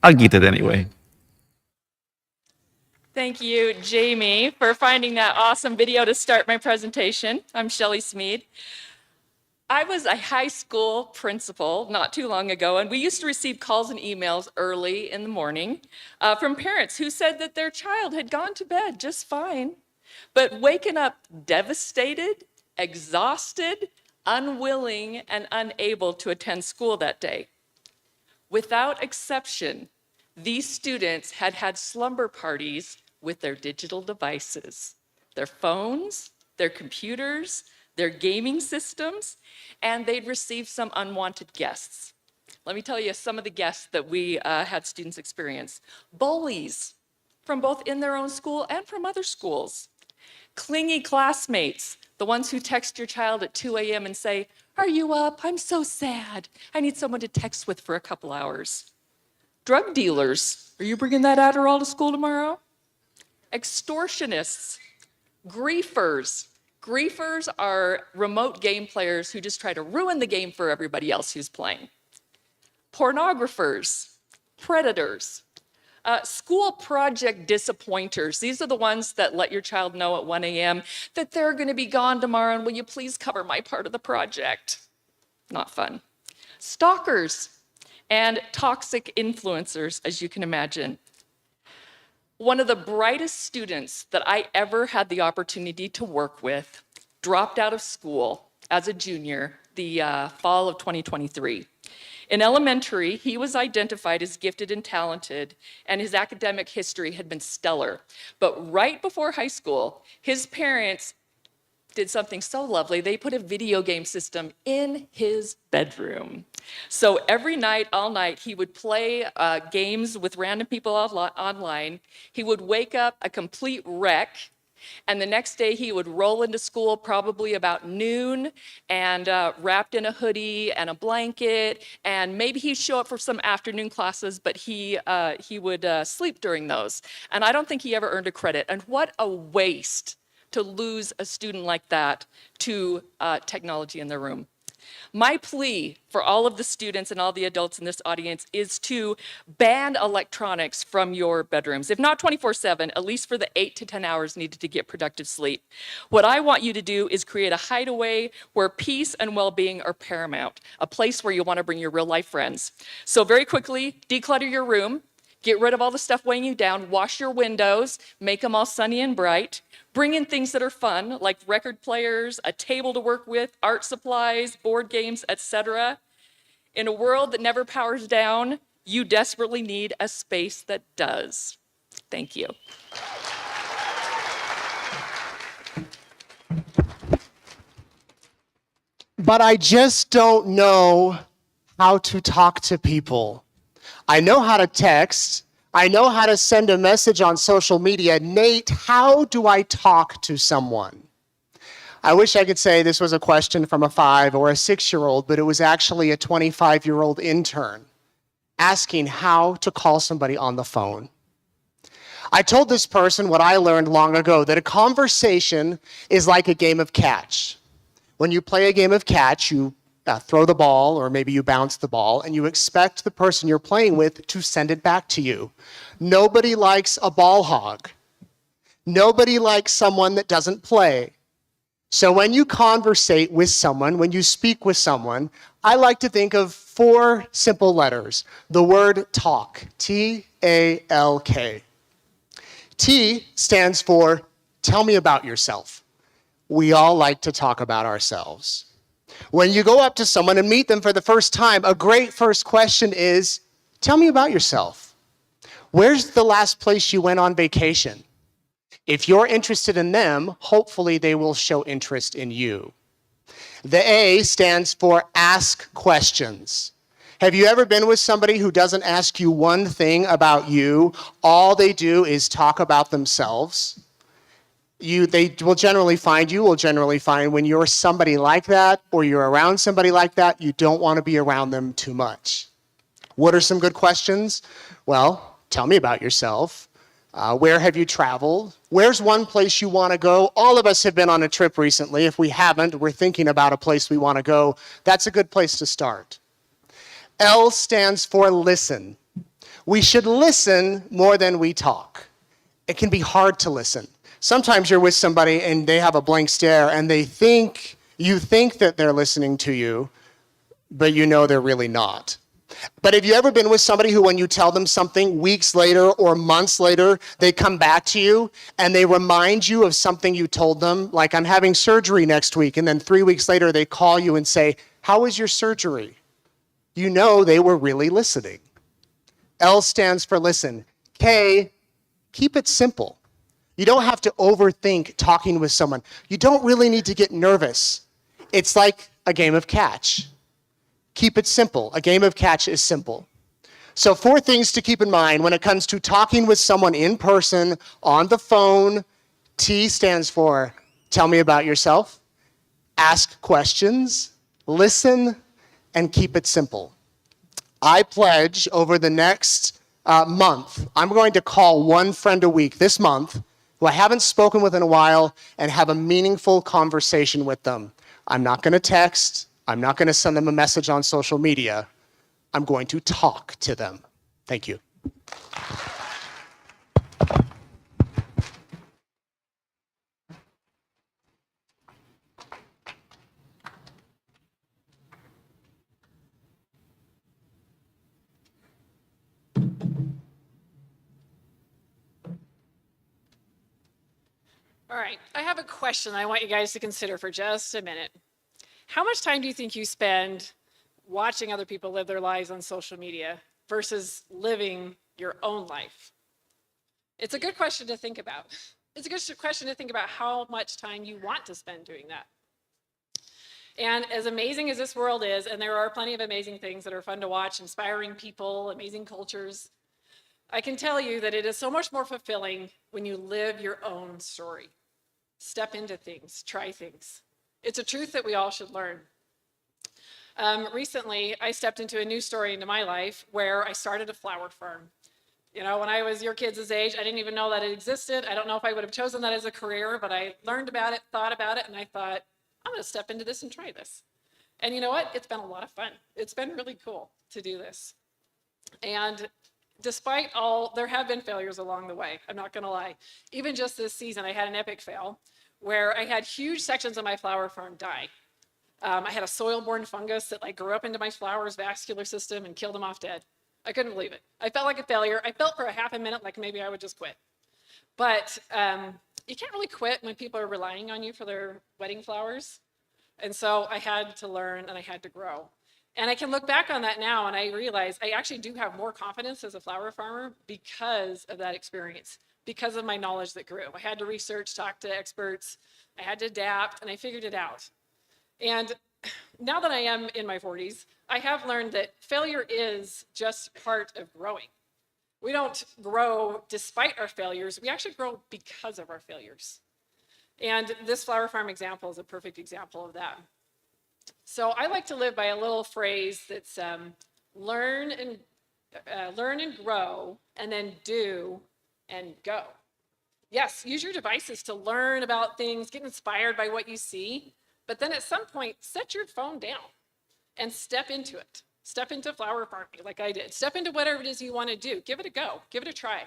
I'll get it anyway. Thank you, Jamie, for finding that awesome video to start my presentation. I'm Shelly Smead. I was a high school principal not too long ago, and we used to receive calls and emails early in the morning from parents who said that their child had gone to bed just fine, but waken up devastated, exhausted, unwilling, and unable to attend school that day. Without exception, these students had had slumber parties with their digital devices, their phones, their computers, their gaming systems, and they'd received some unwanted guests. Let me tell you some of the guests that we had students experience. Bullies from both in their own school and from other schools. Clingy classmates, the ones who text your child at 2 a.m. and say, "Are you up? I'm so sad. I need someone to text with for a couple hours." Drug dealers, are you bringing that Adderall to school tomorrow? Extortionists, griefers. Griefers are remote game players who just try to ruin the game for everybody else who's playing. Pornographers, predators, school project disappointers. These are the ones that let your child know at 1 a.m. that they're going to be gone tomorrow and will you please cover my part of the project? Not fun. Stalkers and toxic influencers, as you can imagine. One of the brightest students that I ever had the opportunity to work with dropped out of school as a junior the fall of 2023. In elementary, he was identified as gifted and talented, and his academic history had been stellar. But right before high school, his parents did something so lovely. They put a video game system in his bedroom. So every night, all night, he would play games with random people online. He would wake up a complete wreck And the next day he would roll into school probably about noon and wrapped in a hoodie and a blanket. And maybe he'd show up for some afternoon classes, but he would sleep during those. And I don't think he ever earned a credit. And what a waste to lose a student like that to technology in their room. My plea for all of the students and all the adults in this audience is to ban electronics from your bedrooms. If not 24/7, at least for the 8 to 10 hours needed to get productive sleep. What I want you to do is create a hideaway where peace and well-being are paramount, a place where you want to bring your real life friends. So very quickly, declutter your room. Get rid of all the stuff weighing you down, wash your windows, make them all sunny and bright. Bring in things that are fun, like record players, a table to work with, art supplies, board games, etc. In a world that never powers down, you desperately need a space that does. Thank you. But I just don't know how to talk to people. I know how to text. I know how to send a message on social media. Nate, how do I talk to someone? I wish I could say this was a question from a 5 or a 6-year-old, but it was actually a 25-year-old intern asking how to call somebody on the phone. I told this person what I learned long ago, that a conversation is like a game of catch. When you play a game of catch, you throw the ball, or maybe you bounce the ball, and you expect the person you're playing with to send it back to you. Nobody likes a ball hog. Nobody likes someone that doesn't play. So when you conversate with someone, when you speak with someone, I like to think of 4 simple letters. The word talk, T-A-L-K. T stands for tell me about yourself. We all like to talk about ourselves. When you go up to someone and meet them for the first time, a great first question is, tell me about yourself. Where's the last place you went on vacation? If you're interested in them, hopefully they will show interest in you. The A stands for ask questions. Have you ever been with somebody who doesn't ask you one thing about you? All they do is talk about themselves. They will generally find when you're somebody like that or you're around somebody like that, you don't want to be around them too much. What are some good questions? Well, tell me about yourself. Where have you traveled? Where's one place you want to go? All of us have been on a trip recently. If we haven't, we're thinking about a place we want to go. That's a good place to start. L stands for listen. We should listen more than we talk. It can be hard to listen. Sometimes you're with somebody and they have a blank stare and you think that they're listening to you, but you know they're really not. But have you ever been with somebody who, when you tell them something weeks later or months later, they come back to you and they remind you of something you told them, like, I'm having surgery next week, and then 3 weeks later they call you and say, how was your surgery? You know they were really listening. L stands for listen. K, keep it simple. You don't have to overthink talking with someone. You don't really need to get nervous. It's like a game of catch. Keep it simple. A game of catch is simple. So 4 things to keep in mind when it comes to talking with someone in person, on the phone. T stands for tell me about yourself, ask questions, listen, and keep it simple. I pledge over the next month, I'm going to call one friend a week this month who I haven't spoken with in a while and have a meaningful conversation with them. I'm not going to text. I'm not going to send them a message on social media. I'm going to talk to them. Thank you. All right, I have a question I want you guys to consider for just a minute. How much time do you think you spend watching other people live their lives on social media versus living your own life? It's a good question to think about. It's a good question to think about how much time you want to spend doing that. And as amazing as this world is, and there are plenty of amazing things that are fun to watch, inspiring people, amazing cultures, I can tell you that it is so much more fulfilling when you live your own story. Step into things, try things. It's a truth that we all should learn. Recently, I stepped into a new story into my life where I started a flower farm. You know, when I was your kids' age, I didn't even know that it existed. I don't know if I would have chosen that as a career, but I learned about it, thought about it, and I thought, I'm going to step into this and try this. And you know what? It's been a lot of fun. It's been really cool to do this. And despite all, there have been failures along the way. I'm not going to lie. Even just this season, I had an epic fail where I had huge sections of my flower farm die. I had a soil-borne fungus that like grew up into my flower's vascular system and killed them off dead. I couldn't believe it. I felt like a failure. I felt for a half a minute like maybe I would just quit. But you can't really quit when people are relying on you for their wedding flowers. And so I had to learn and I had to grow. And I can look back on that now and I realize I actually do have more confidence as a flower farmer because of that experience, because of my knowledge that grew. I had to research, talk to experts, I had to adapt, and I figured it out. And now that I am in my 40s, I have learned that failure is just part of growing. We don't grow despite our failures, we actually grow because of our failures. And this flower farm example is a perfect example of that. So I like to live by a little phrase that's learn and grow, and then do and go. Yes, use your devices to learn about things, get inspired by what you see, but then at some point, set your phone down and step into it. Step into flower farming like I did. Step into whatever it is you want to do. Give it a go. Give it a try.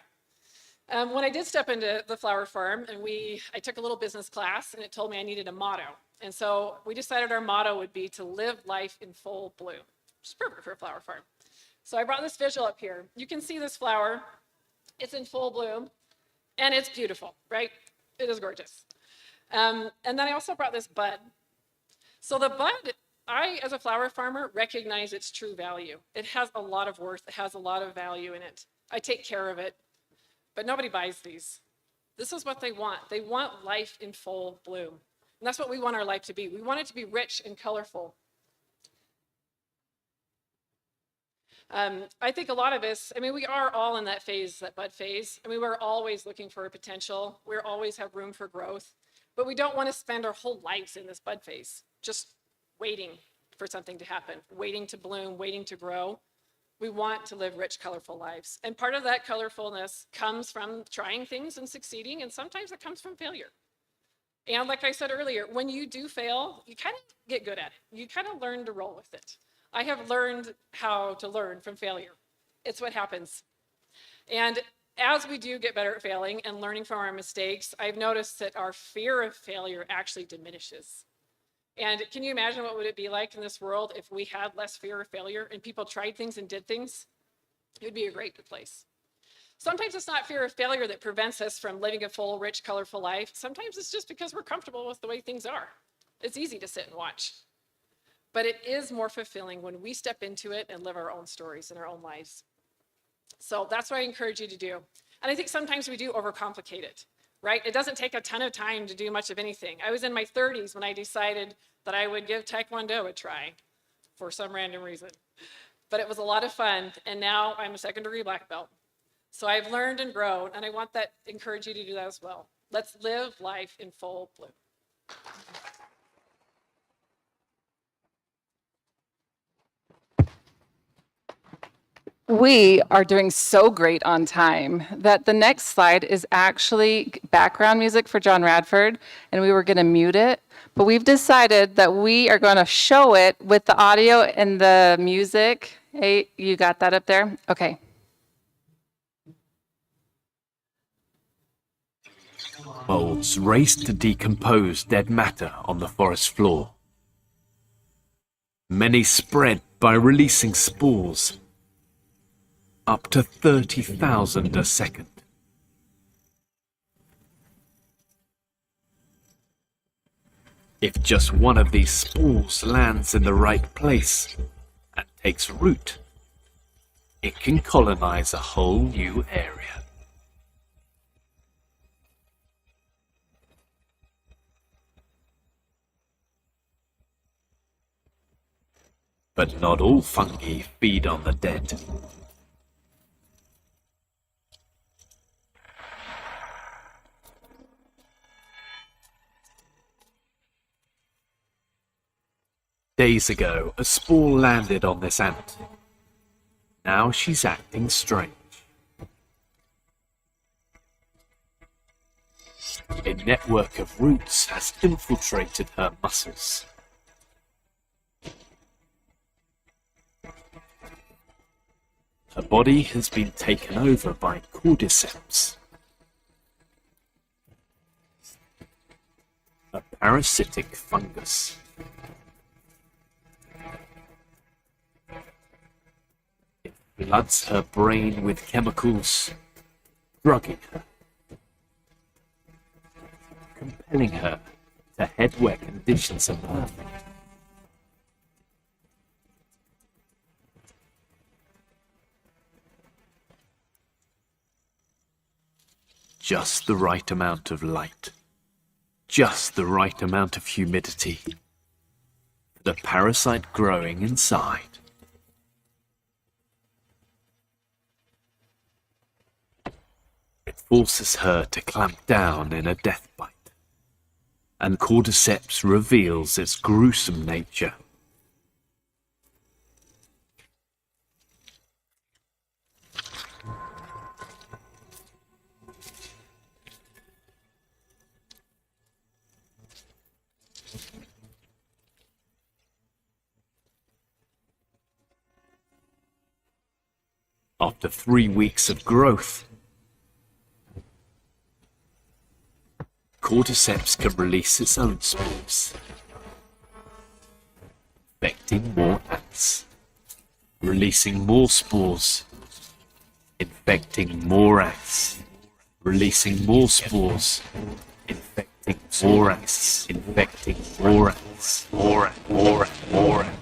When I did step into the flower farm, and I took a little business class, and it told me I needed a motto. And so we decided our motto would be to live life in full bloom, which is perfect for a flower farm. So I brought this visual up here. You can see this flower. It's in full bloom, and it's beautiful, right? It is gorgeous. And then I also brought this bud. So the bud, I, as a flower farmer, recognize its true value. It has a lot of worth. It has a lot of value in it. I take care of it, but nobody buys these. This is what they want. They want life in full bloom. And that's what we want our life to be. We want it to be rich and colorful. I think a lot of us, I mean, we are all in that phase, that bud phase. I mean, we're always looking for a potential. We always have room for growth. But we don't want to spend our whole lives in this bud phase, just waiting for something to happen, waiting to bloom, waiting to grow. We want to live rich, colorful lives. And part of that colorfulness comes from trying things and succeeding, and sometimes it comes from failure. And like I said earlier, when you do fail, you kind of get good at it. You kind of learn to roll with it. I have learned how to learn from failure. It's what happens. And as we do get better at failing and learning from our mistakes, I've noticed that our fear of failure actually diminishes. And can you imagine what would it be like in this world if we had less fear of failure and people tried things and did things? It would be a great place. Sometimes it's not fear of failure that prevents us from living a full, rich, colorful life. Sometimes it's just because we're comfortable with the way things are. It's easy to sit and watch. But it is more fulfilling when we step into it and live our own stories in our own lives. So that's what I encourage you to do. And I think sometimes we do overcomplicate it, right? It doesn't take a ton of time to do much of anything. I was in my 30s when I decided that I would give Taekwondo a try for some random reason. But it was a lot of fun, and now I'm a second-degree black belt. So I've learned and grown, and I want to encourage you to do that as well. Let's live life in full bloom. We are doing so great on time that the next slide is actually background music for John Radford, and we were going to mute it, but we've decided that we are going to show it with the audio and the music. Hey, you got that up there? Okay. Moulds race to decompose dead matter on the forest floor. Many spread by releasing spores, up to 30,000 a second. If just one of these spores lands in the right place and takes root, it can colonize a whole new area. But not all fungi feed on the dead. Days ago, a spore landed on this ant. Now she's acting strange. A network of roots has infiltrated her muscles. Her body has been taken over by cordyceps, a parasitic fungus. It floods her brain with chemicals, drugging her, compelling her to head where conditions are perfect. Just the right amount of light, just the right amount of humidity for the parasite growing inside. It forces her to clamp down in a death bite, and cordyceps reveals its gruesome nature. After 3 weeks of growth, cordyceps can release its own spores, infecting more ants, releasing more spores, infecting more ants, releasing more spores, infecting more ants, infecting more ants, more ants, more ants, more ants.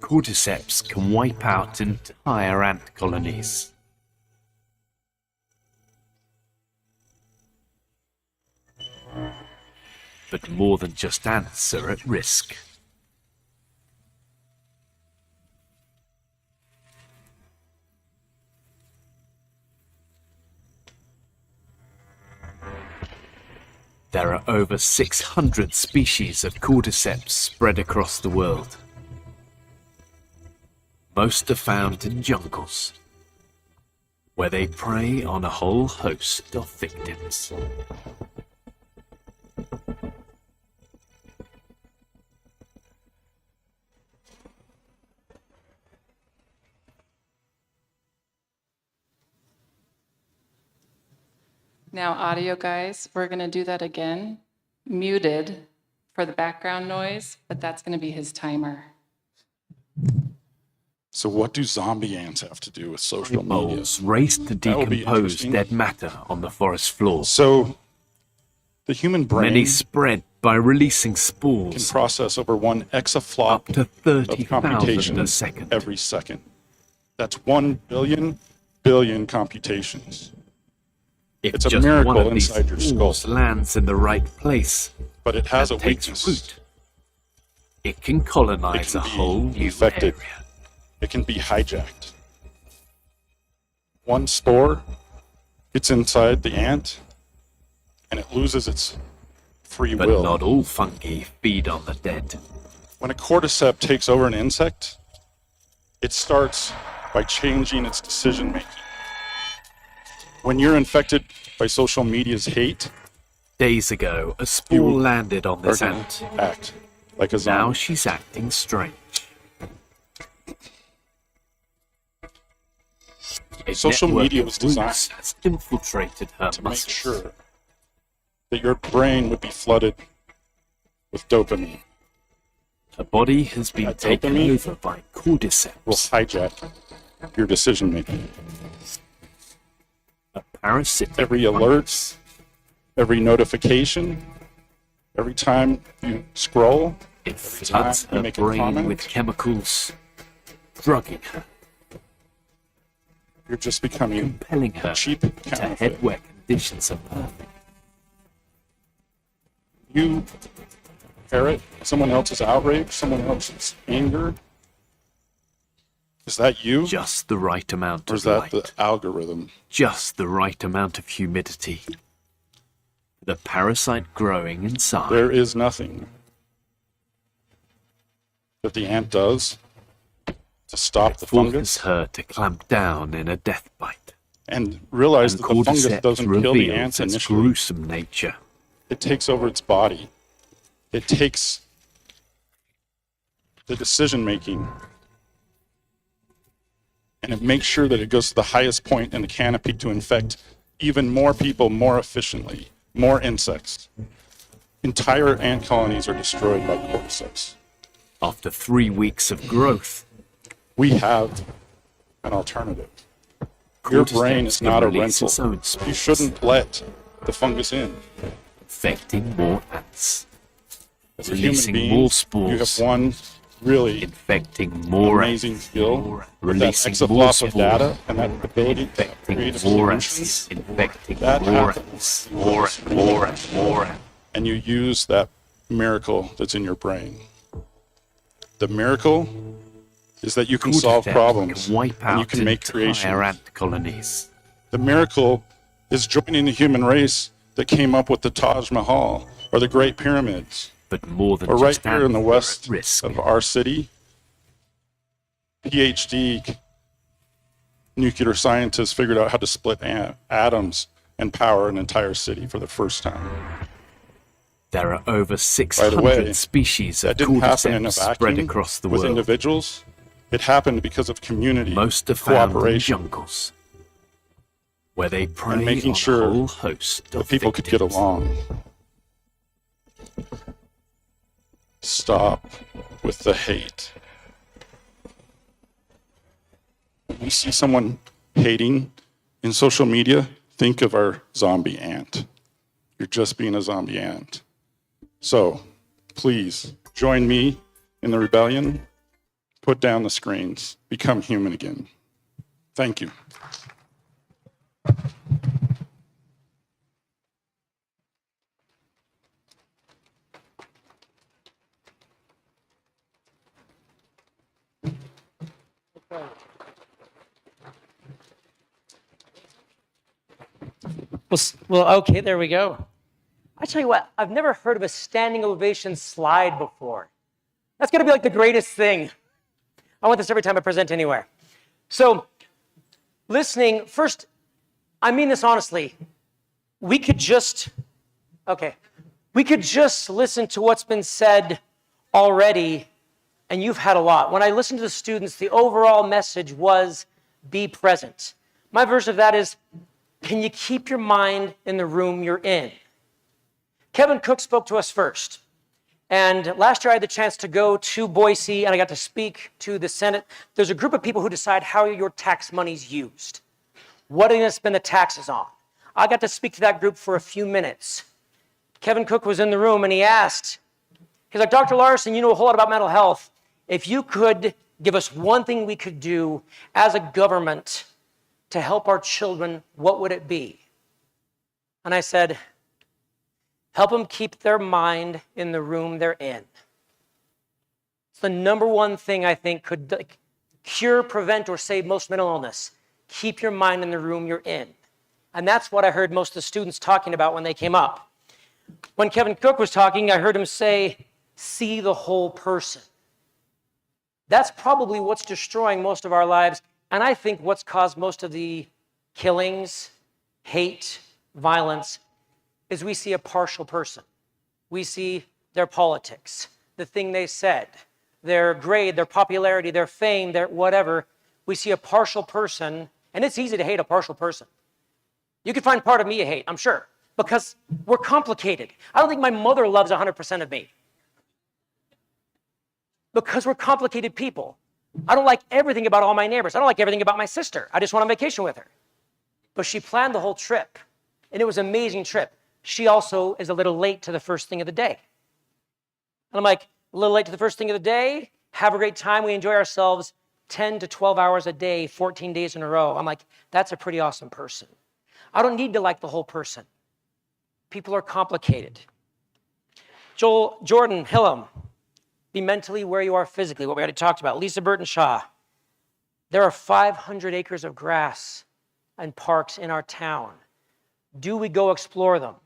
Cordyceps can wipe out entire ant colonies. But more than just ants are at risk. There are over 600 species of cordyceps spread across the world. Most are found in jungles, where they prey on a whole host of victims. Now, audio guys, we're going to do that again, muted for the background noise, but that's going to be his timer. So what do zombie ants have to do with social media? Moles race to That will be decompose interesting. dead matter on the forest floor. So the human brain Many spread by releasing can spores process over 1 exaflop up to of 30,000 a computations second. every second. That's 1 billion computations. If It's a just miracle one of these inside your skull. spores lands in the right place, But it has a and takes weakness. root, it can colonize It a can be whole new infected. area. It can be hijacked. One spore gets inside the ant and it loses its free But will. not all fungi feed on the dead. When a cordyceps takes over an insect, it starts by changing its decision making. When you're infected by social media's hate, Days ago, a spore landed on this are gonna ant. act like a zombie. Now she's acting strange. A Social network media of was designed roots has infiltrated her to make muscles. sure that your brain would be flooded with dopamine. Her body has been That taken dopamine over by cordyceps, will hijack your decision making. a parasitic Every alert, every notification, every time you scroll, It every time floods you her make a brain comment, with chemicals, drugging her, you're just becoming compelling her cheap to counterfeit. head where conditions are perfect. You parrot someone else's outrage, someone else's anger. Is that you? Just the right amount Or of is that light, the algorithm? just the right amount of humidity The parasite growing inside. There is nothing that the ant does to stop the fungus. Forces her to clamp down in a death bite. And realize And that the fungus Cordyceps doesn't kill the reveals ants its initially. gruesome nature. It takes over its body. It takes the decision making and it makes sure that it goes to the highest point in the canopy to infect even more people more efficiently, more insects. Entire ant colonies are destroyed by cordyceps. After 3 weeks of growth, we have an alternative. Your brain is not a rental. You shouldn't let the fungus in. Infecting more ants. As a human Releasing being, more spores. you have one really infecting more amazing ants. skill with that Releasing exaflop more of spores. data and that ability to create more solutions. ants. Infecting That more happens. ants. More ants. More ants. More ants. And you use that miracle that's in your brain. The miracle is that you can solve Cordyceps problems can wipe and you out can make entire creations. ant colonies. The miracle is joining the human race that came up with the Taj Mahal or the Great Pyramids. But more than or right just here in the ants west are at risk. of our city, PhD nuclear scientists figured out how to split atoms and power an entire city for the first time. There are over By 600 the way, species of that didn't happen in a cordyceps spread vacuum across the with world. individuals. It happened because of community, Most are found in cooperation, jungles, where they prey and making on sure a whole host that of people could get victims. along. Stop with the hate. When you see someone hating in social media, think of our zombie ant. You're just being a zombie ant. So, please join me in the rebellion. Put down the screens. Become human again. Thank you. Well, okay, there we go. I tell you what, I've never heard of a standing ovation slide before. That's gonna be like the greatest thing. I want this every time I present anywhere. So, listening, first, I mean this honestly, we could just listen to what's been said already, and you've had a lot. When I listened to the students, the overall message was be present. My version of that is, can you keep your mind in the room you're in? Kevin Cook spoke to us first. And last year I had the chance to go to Boise and I got to speak to the Senate. There's a group of people who decide how your tax money's used. What are you going to spend the taxes on? I got to speak to that group for a few minutes. Kevin Cook was in the room and he asked, he's like, Dr. Larson, you know a whole lot about mental health. If you could give us one thing we could do as a government to help our children, what would it be? And I said, help them keep their mind in the room they're in. It's the number one thing I think could cure, prevent, or save most mental illness. Keep your mind in the room you're in. And that's what I heard most of the students talking about when they came up. When Kevin Cook was talking, I heard him say, see the whole person. That's probably what's destroying most of our lives, and I think what's caused most of the killings, hate, violence, is we see a partial person. We see their politics, the thing they said, their grade, their popularity, their fame, their whatever. We see a partial person, and it's easy to hate a partial person. You can find part of me you hate, I'm sure, because we're complicated. I don't think my mother loves 100% of me. Because we're complicated people. I don't like everything about all my neighbors. I don't like everything about my sister. I just went on vacation with her. But she planned the whole trip, and it was an amazing trip. She also is a little late to the first thing of the day. And I'm like, a little late to the first thing of the day, have a great time, we enjoy ourselves 10 to 12 hours a day, 14 days in a row. I'm like, that's a pretty awesome person. I don't need to like the whole person. People are complicated. Jordan Hillam, be mentally where you are physically, what we already talked about. Lisa Burton Shaw, there are 500 acres of grass and parks in our town. Do we go explore them?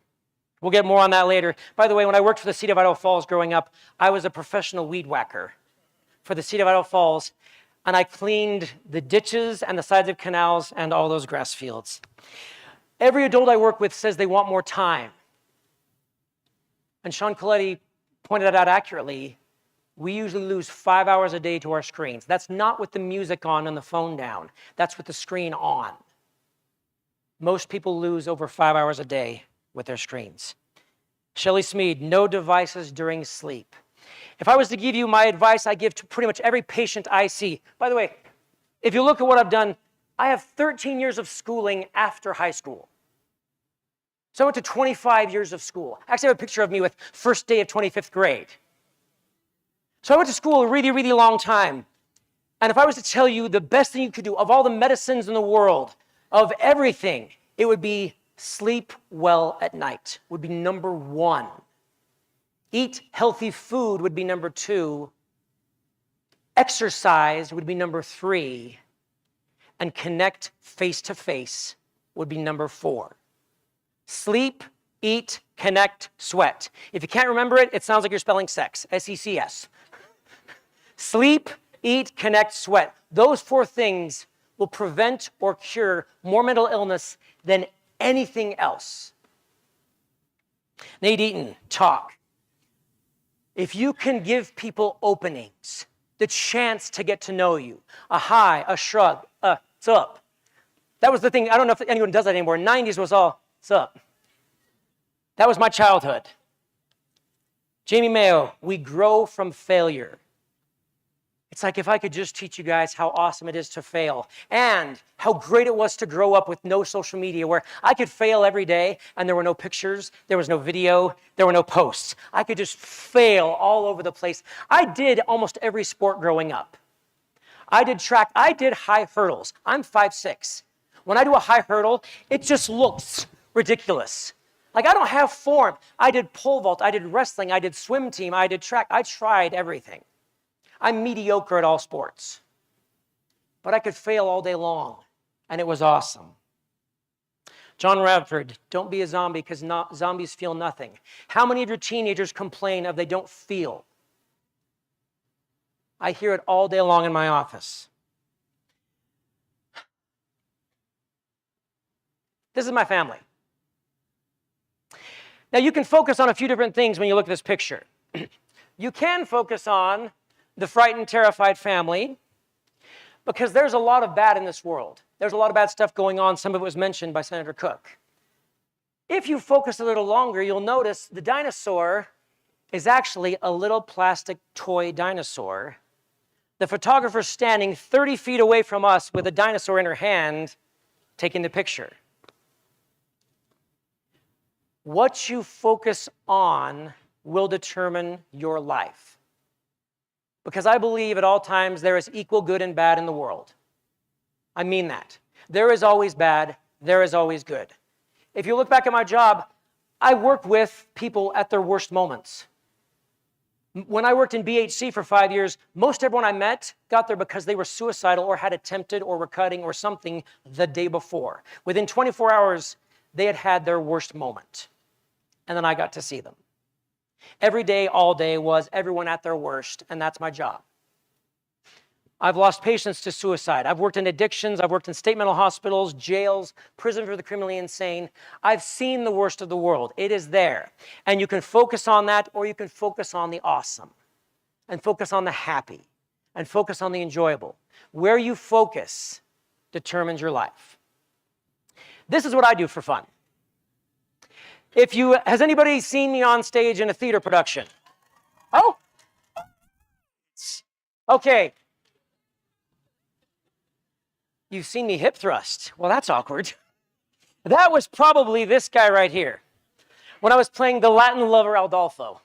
We'll get more on that later. By the way, when I worked for the City of Idaho Falls growing up, I was a professional weed whacker for the City of Idaho Falls, and I cleaned the ditches and the sides of canals and all those grass fields. Every adult I work with says they want more time. And Sean Coletti pointed that out accurately. We usually lose 5 hours a day to our screens. That's not with the music on and the phone down. That's with the screen on. Most people lose over 5 hours a day with their screens. Shelley Smead, no devices during sleep. If I was to give you my advice I give to pretty much every patient I see. By the way, if you look at what I've done, I have 13 years of schooling after high school. So I went to 25 years of school. I actually have a picture of me with first day of 25th grade. So I went to school a really, really long time. And if I was to tell you the best thing you could do of all the medicines in the world, of everything, it would be sleep well at night, would be number one. Eat healthy food would be number two. Exercise would be number three. And connect face-to-face would be number four. Sleep, eat, connect, sweat. If you can't remember it, it sounds like you're spelling sex, S-E-C-S. Sleep, eat, connect, sweat. Those four things will prevent or cure more mental illness than anything else. Nate Eaton, talk. If you can give people openings, the chance to get to know you, a hi, a shrug, what's up? That was the thing. I don't know if anyone does that anymore. 90s was all, what's up? That was my childhood. Jamie Mayo, we grow from failure. It's like if I could just teach you guys how awesome it is to fail and how great it was to grow up with no social media, where I could fail every day and there were no pictures, there was no video, there were no posts. I could just fail all over the place. I did almost every sport growing up. I did track, I did high hurdles. I'm 5'6". When I do a high hurdle, it just looks ridiculous. Like I don't have form. I did pole vault, I did wrestling, I did swim team, I did track. I tried everything. I'm mediocre at all sports, but I could fail all day long, and it was awesome. John Radford, don't be a zombie because zombies feel nothing. How many of your teenagers complain of they don't feel? I hear it all day long in my office. This is my family. Now, you can focus on a few different things when you look at this picture. You can focus on the frightened, terrified family, because there's a lot of bad in this world. There's a lot of bad stuff going on. Some of it was mentioned by Senator Cook. If you focus a little longer, you'll notice the dinosaur is actually a little plastic toy dinosaur. The photographer's standing 30 feet away from us with a dinosaur in her hand, taking the picture. What you focus on will determine your life. Because I believe at all times there is equal good and bad in the world. I mean that. There is always bad, there is always good. If you look back at my job, I worked with people at their worst moments. When I worked in BHC for 5 years, most everyone I met got there because they were suicidal or had attempted or were cutting or something the day before. Within 24 hours, they had had their worst moment. And then I got to see them. Every day, all day was everyone at their worst, and that's my job. I've lost patients to suicide. I've worked in addictions. I've worked in state mental hospitals, jails, prison for the criminally insane. I've seen the worst of the world. It is there. And you can focus on that, or you can focus on the awesome, and focus on the happy, and focus on the enjoyable. Where you focus determines your life. This is what I do for fun. Has anybody seen me on stage in a theater production? Oh, okay. You've seen me hip thrust. Well, that's awkward. That was probably this guy right here when I was playing the Latin lover Aldolfo,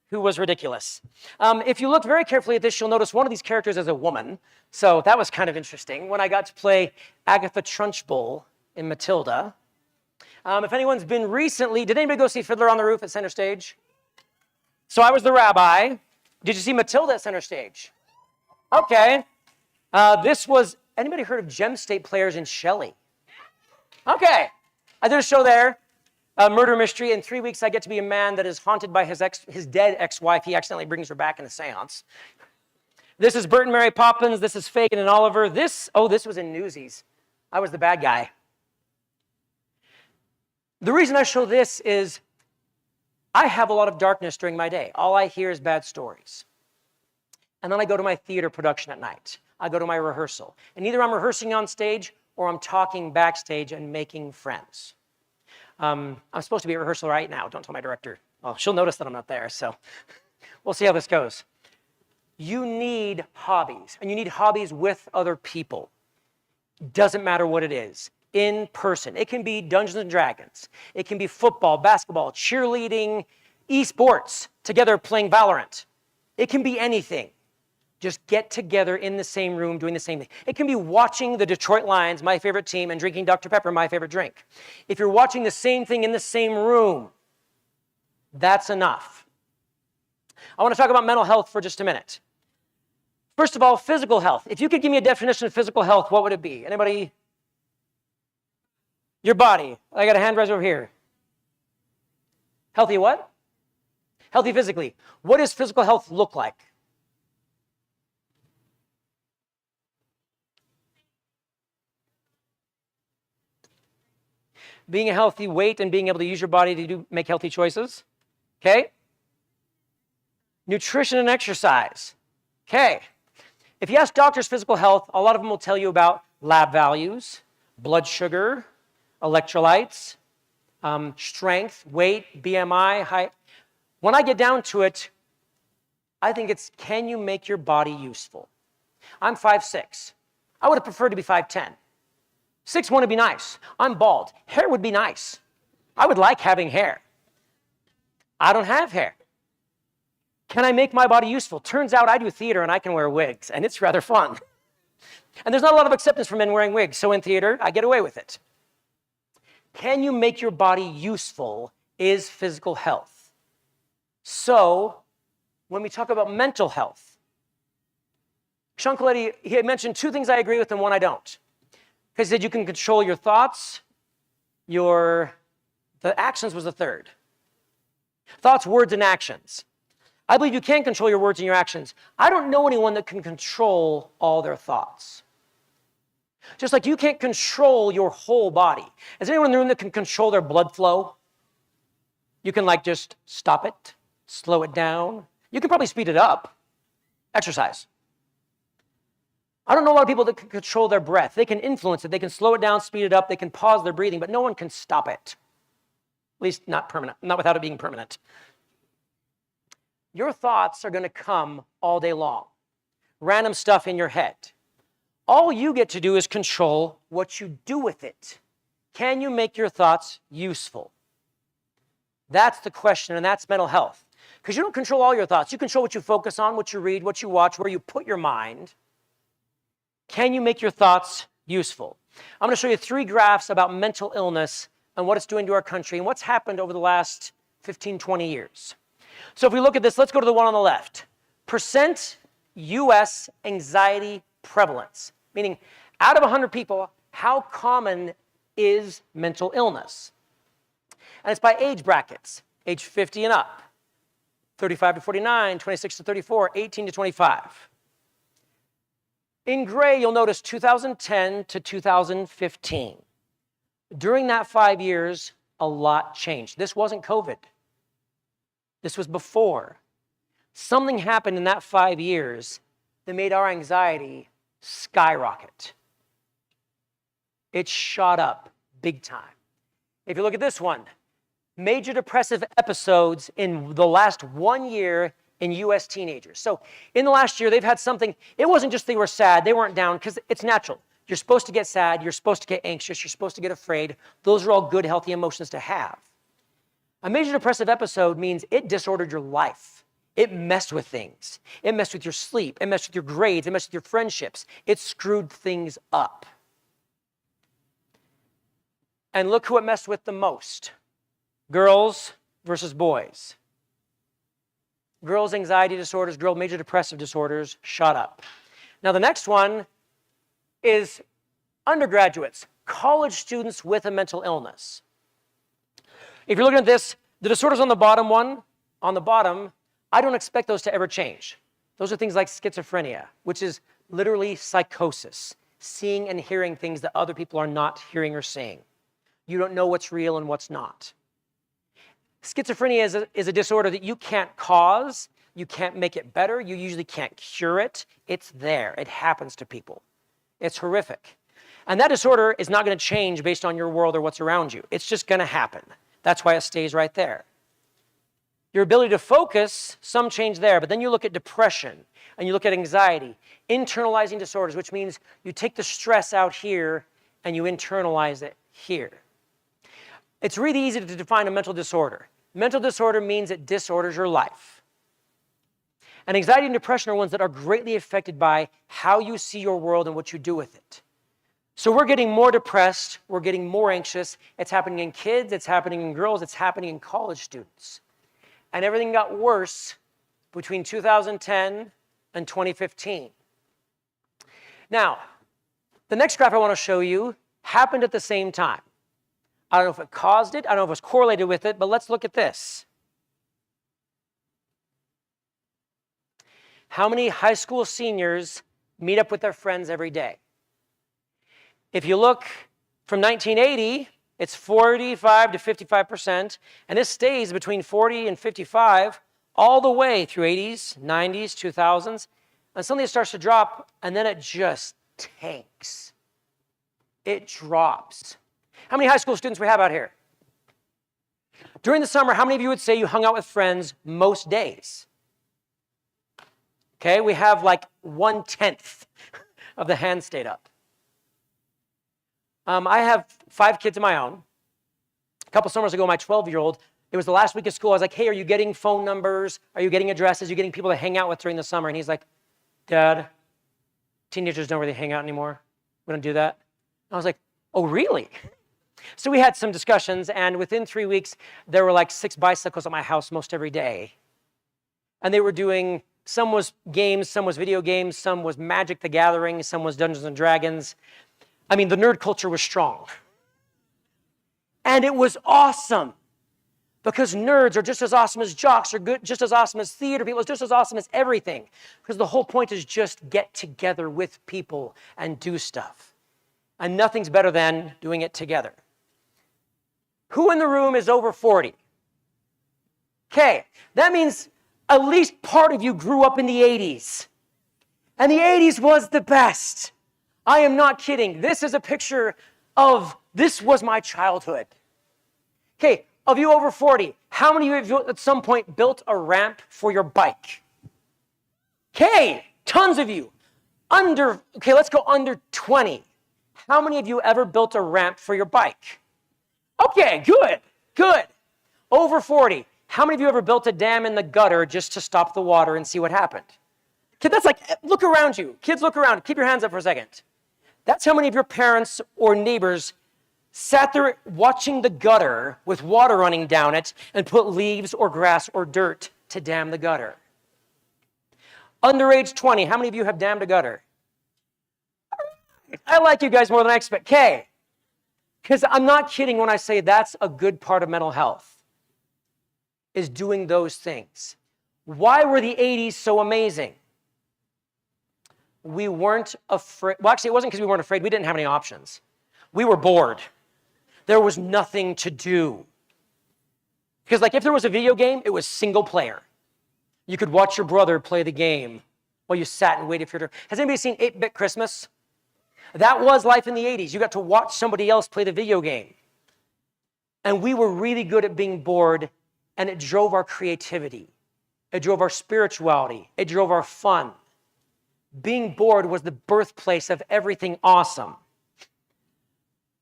who was ridiculous. If you look very carefully at this, you'll notice one of these characters is a woman. So that was kind of interesting. When I got to play Agatha Trunchbull in Matilda. If anyone's been recently, did anybody go see Fiddler on the Roof at Center Stage? So I was the rabbi. Did you see Matilda at Center Stage? Okay. Anybody heard of Gem State Players in Shelley? Okay. I did a show there. A murder mystery. In 3 weeks, I get to be a man that is haunted by his dead ex-wife. He accidentally brings her back in a seance. This is Bert and Mary Poppins. This is Fagin and Oliver. This was in Newsies. I was the bad guy. The reason I show this is I have a lot of darkness during my day. All I hear is bad stories. And then I go to my theater production at night. I go to my rehearsal. And either I'm rehearsing on stage or I'm talking backstage and making friends. I'm supposed to be at rehearsal right now. Don't tell my director. Well, she'll notice that I'm not there, so we'll see how this goes. You need hobbies, and you need hobbies with other people. Doesn't matter what it is. In person. It can be Dungeons and Dragons. It can be football, basketball, cheerleading, esports, together playing Valorant. It can be anything. Just get together in the same room doing the same thing. It can be watching the Detroit Lions, my favorite team, and drinking Dr. Pepper, my favorite drink. If you're watching the same thing in the same room, that's enough. I want to talk about mental health for just a minute. First of all, physical health. If you could give me a definition of physical health, what would it be? Anybody? Your body. I got a hand raised over here. Healthy what? Healthy physically. What does physical health look like? Being a healthy weight and being able to use your body to make healthy choices. Okay? Nutrition and exercise. Okay. If you ask doctors physical health, a lot of them will tell you about lab values, blood sugar, electrolytes, strength, weight, BMI, height. When I get down to it, I think it's, can you make your body useful? I'm 5'6". I would have preferred to be 5'10". 6'1" would be nice. I'm bald. Hair would be nice. I would like having hair. I don't have hair. Can I make my body useful? Turns out I do theater and I can wear wigs, and it's rather fun. And there's not a lot of acceptance for men wearing wigs, so in theater, I get away with it. Can you make your body useful is physical health. So, when we talk about mental health, Sean Coletti, he had mentioned two things I agree with and one I don't. Because he said you can control your thoughts, the actions was the third. Thoughts, words, and actions. I believe you can control your words and your actions. I don't know anyone that can control all their thoughts. Just like you can't control your whole body. Is there anyone in the room that can control their blood flow? You can just stop it, slow it down. You can probably speed it up. Exercise. I don't know a lot of people that can control their breath. They can influence it. They can slow it down, speed it up. They can pause their breathing, but no one can stop it. At least not permanent, not without it being permanent. Your thoughts are going to come all day long. Random stuff in your head. All you get to do is control what you do with it. Can you make your thoughts useful? That's the question, and that's mental health. Because you don't control all your thoughts. You control what you focus on, what you read, what you watch, where you put your mind. Can you make your thoughts useful? I'm going to show you 3 graphs about mental illness and what it's doing to our country and what's happened over the last 15, 20 years. So if we look at this, let's go to the one on the left. Percent U.S. anxiety prevalence, meaning out of 100 people, how common is mental illness? And it's by age brackets, age 50 and up, 35 to 49, 26 to 34, 18 to 25. In gray, you'll notice 2010 to 2015. During that 5 years, a lot changed. This wasn't COVID. This was before. Something happened in that 5 years that made our anxiety skyrocket. It shot up big time. If you look at this one, major depressive episodes in the last 1 year in U.S. teenagers. So in the last year, they've had something. It wasn't just they were sad. They weren't down because it's natural. You're supposed to get sad. You're supposed to get anxious. You're supposed to get afraid. Those are all good, healthy emotions to have. A major depressive episode means it disordered your life. It messed with things. It messed with your sleep. It messed with your grades. It messed with your friendships. It screwed things up. And look who it messed with the most. Girls versus boys. Girls' anxiety disorders, girl major depressive disorders shot up. Now the next one is undergraduates, college students with a mental illness. If you're looking at this, the disorders on the bottom, I don't expect those to ever change. Those are things like schizophrenia, which is literally psychosis, seeing and hearing things that other people are not hearing or seeing. You don't know what's real and what's not. Schizophrenia is a disorder that you can't cause, you can't make it better, you usually can't cure it. It's there, it happens to people. It's horrific. And that disorder is not going to change based on your world or what's around you. It's just going to happen. That's why it stays right there. Your ability to focus, some change there, but then you look at depression and you look at anxiety, internalizing disorders, which means you take the stress out here and you internalize it here. It's really easy to define a mental disorder. Mental disorder means it disorders your life. And anxiety and depression are ones that are greatly affected by how you see your world and what you do with it. So we're getting more depressed, we're getting more anxious. It's happening in kids, it's happening in girls, it's happening in college students. And everything got worse between 2010 and 2015. Now, the next graph I want to show you happened at the same time. I don't know if it caused it, I don't know if it was correlated with it, but let's look at this. How many high school seniors meet up with their friends every day? If you look from 1980, it's 45 to 55%, and this stays between 40 and 55 all the way through 80s, 90s, 2000s, and suddenly it starts to drop, and then it just tanks. It drops. How many high school students we have out here? During the summer, how many of you would say you hung out with friends most days? Okay, we have like 1/10 of the hands stayed up. I have 5 kids of my own. A couple summers ago, my 12-year-old, it was the last week of school. I was like, hey, are you getting phone numbers? Are you getting addresses? Are you getting people to hang out with during the summer? And he's like, Dad, teenagers don't really hang out anymore. We don't do that. I was like, oh, really? So we had some discussions, and within 3 weeks, there were like 6 bicycles at my house most every day. And they were doing, some was games, some was video games, some was Magic the Gathering, some was Dungeons and Dragons. I mean, the nerd culture was strong. And it was awesome because nerds are just as awesome as jocks, are good, just as awesome as theater people, just as awesome as everything. Because the whole point is just get together with people and do stuff. And nothing's better than doing it together. Who in the room is over 40? Okay, that means at least part of you grew up in the 80s. And the 80s was the best. I am not kidding. This is a picture of, this was my childhood. Okay, of you over 40, how many of you at some point built a ramp for your bike? Okay, tons of you. Okay, let's go under 20. How many of you ever built a ramp for your bike? Okay, good. Over 40, how many of you ever built a dam in the gutter just to stop the water and see what happened? Okay, that's like, look around you. Kids, look around. Keep your hands up for a second. That's how many of your parents or neighbors sat there watching the gutter with water running down it and put leaves or grass or dirt to dam the gutter. Under age 20, how many of you have dammed a gutter? I like you guys more than I expect. Okay, because I'm not kidding when I say that's a good part of mental health, is doing those things. Why were the 80s so amazing? We weren't afraid. Well, actually, it wasn't because we weren't afraid. We didn't have any options. We were bored. There was nothing to do. Because like if there was a video game, it was single player. You could watch your brother play the game while you sat and waited for your turn. Has anybody seen 8-Bit Christmas? That was life in the 80s. You got to watch somebody else play the video game. And we were really good at being bored, and it drove our creativity. It drove our spirituality. It drove our fun. Being bored was the birthplace of everything awesome.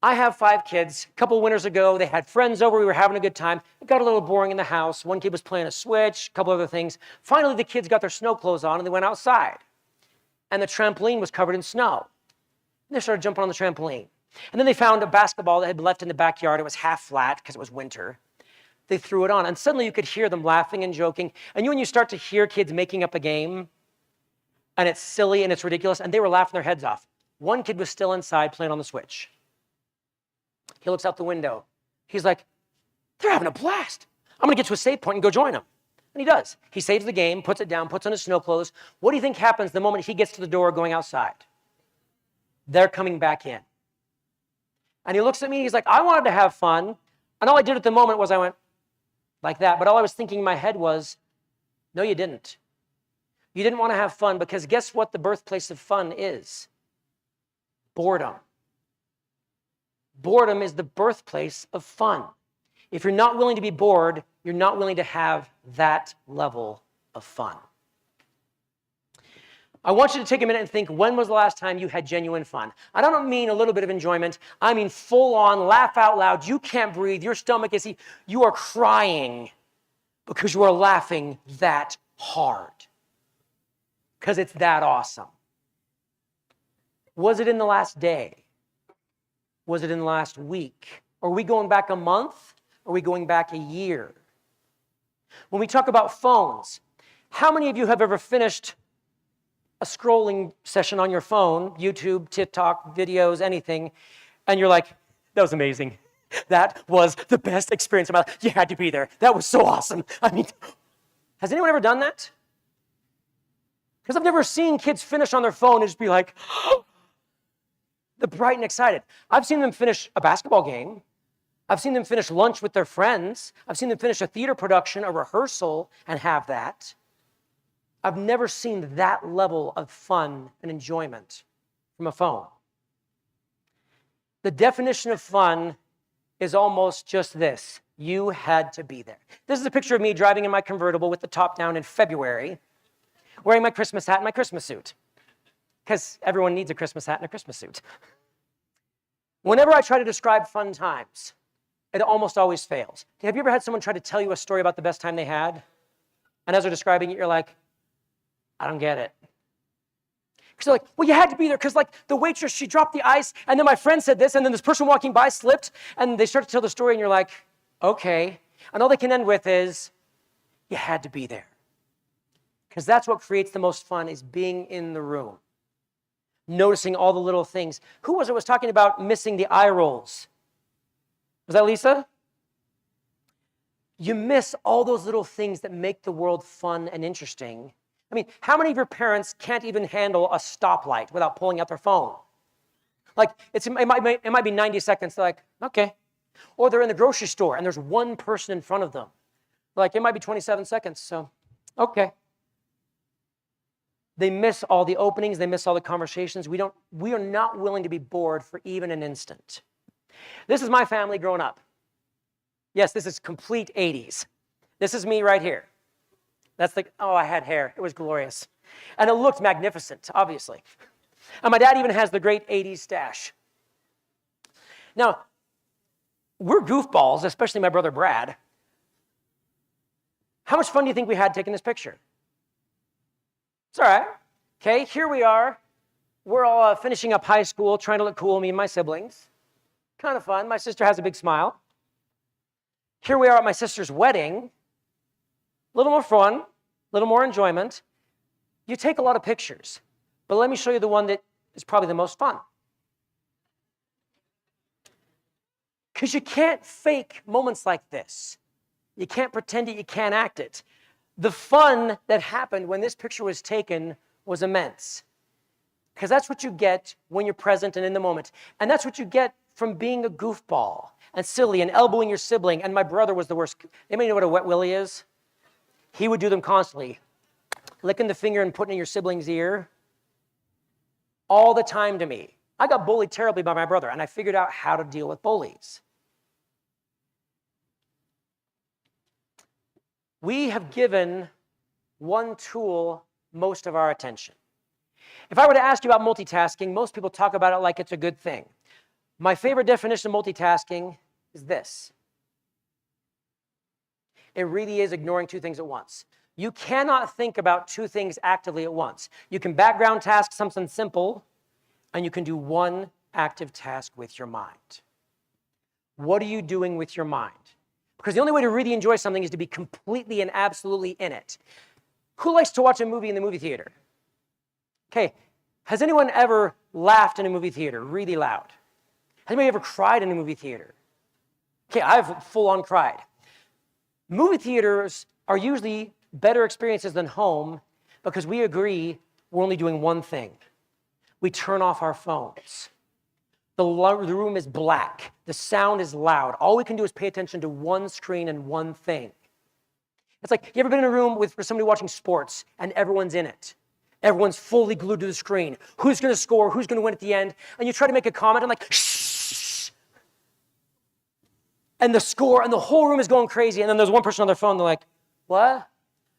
I have 5 kids. A couple winters ago, they had friends over. We were having a good time. It got a little boring in the house. One kid was playing a Switch, a couple other things. Finally, the kids got their snow clothes on, and they went outside. And the trampoline was covered in snow. And they started jumping on the trampoline. And then they found a basketball that had been left in the backyard. It was half flat because it was winter. They threw it on, and suddenly you could hear them laughing and joking. And when you start to hear kids making up a game, and it's silly and it's ridiculous, and they were laughing their heads off. One kid was still inside playing on the Switch. He looks out the window. He's like, They're having a blast. I'm going to get to a save point and go join them. And he does. He saves the game, puts it down, puts on his snow clothes. What do you think happens the moment he gets to the door going outside? They're coming back in. And he looks at me, he's like, I wanted to have fun. And all I did at the moment was I went like that. But all I was thinking in my head was, no, you didn't. You didn't want to have fun because guess what the birthplace of fun is? Boredom. Boredom is the birthplace of fun. If you're not willing to be bored, you're not willing to have that level of fun. I want you to take a minute and think, when was the last time you had genuine fun? I don't mean a little bit of enjoyment. I mean full on, laugh out loud. You can't breathe. Your stomach is, you are crying because you are laughing that hard. Because it's that awesome. Was it in the last day? Was it in the last week? Are we going back a month? Are we going back a year? When we talk about phones, how many of you have ever finished a scrolling session on your phone, YouTube, TikTok, videos, anything, and you're like, that was amazing. That was the best experience of my life. You had to be there. That was so awesome. I mean, has anyone ever done that? Because I've never seen kids finish on their phone and just be like, they're bright and excited. I've seen them finish a basketball game. I've seen them finish lunch with their friends. I've seen them finish a theater production, a rehearsal, and have that. I've never seen that level of fun and enjoyment from a phone. The definition of fun is almost just this. You had to be there. This is a picture of me driving in my convertible with the top down in February, wearing my Christmas hat and my Christmas suit. Because everyone needs a Christmas hat and a Christmas suit. Whenever I try to describe fun times, it almost always fails. Have you ever had someone try to tell you a story about the best time they had? And as they're describing it, you're like, I don't get it. Because they're like, well, you had to be there because like the waitress, she dropped the ice, and then my friend said this, and then this person walking by slipped, and they start to tell the story, and you're like, okay. And all they can end with is, you had to be there. Because that's what creates the most fun, is being in the room. Noticing all the little things. Who was talking about missing the eye rolls? Was that Lisa? You miss all those little things that make the world fun and interesting. I mean, how many of your parents can't even handle a stoplight without pulling out their phone? Like, it might be 90 seconds. They're like, okay. Or they're in the grocery store and there's one person in front of them. Like, it might be 27 seconds, so, okay. They miss all the openings. They miss all the conversations. We are not willing to be bored for even an instant. This is my family growing up. Yes, this is complete 80s. This is me right here. That's like, oh, I had hair. It was glorious. And it looked magnificent, obviously. And my dad even has the great 80s stash. Now, we're goofballs, especially my brother Brad. How much fun do you think we had taking this picture? It's all right. Okay, here we are. We're all finishing up high school, trying to look cool, me and my siblings. Kind of fun. My sister has a big smile. Here we are at my sister's wedding. A little more fun, a little more enjoyment. You take a lot of pictures, but let me show you the one that is probably the most fun. Because you can't fake moments like this. You can't pretend it, you can't act it. The fun that happened when this picture was taken was immense. Because that's what you get when you're present and in the moment. And that's what you get from being a goofball and silly and elbowing your sibling. And my brother was the worst. Anybody know what a wet willy is? He would do them constantly. Licking the finger and putting in your sibling's ear. All the time to me. I got bullied terribly by my brother, and I figured out how to deal with bullies. We have given one tool most of our attention. If I were to ask you about multitasking, most people talk about it like it's a good thing. My favorite definition of multitasking is this. It really is ignoring two things at once. You cannot think about two things actively at once. You can background task something simple, and you can do one active task with your mind. What are you doing with your mind? Because the only way to really enjoy something is to be completely and absolutely in it. Who likes to watch a movie in the movie theater? Okay, has anyone ever laughed in a movie theater really loud? Has anybody ever cried in a movie theater? Okay, I've full-on cried. Movie theaters are usually better experiences than home because we agree we're only doing one thing. We turn off our phones. The room is black. The sound is loud. All we can do is pay attention to one screen and one thing. It's like, you ever been in a room with somebody watching sports and everyone's in it? Everyone's fully glued to the screen. Who's going to score? Who's going to win at the end? And you try to make a comment and like, shh. And the score, and the whole room is going crazy. And then there's one person on their phone, they're like, what?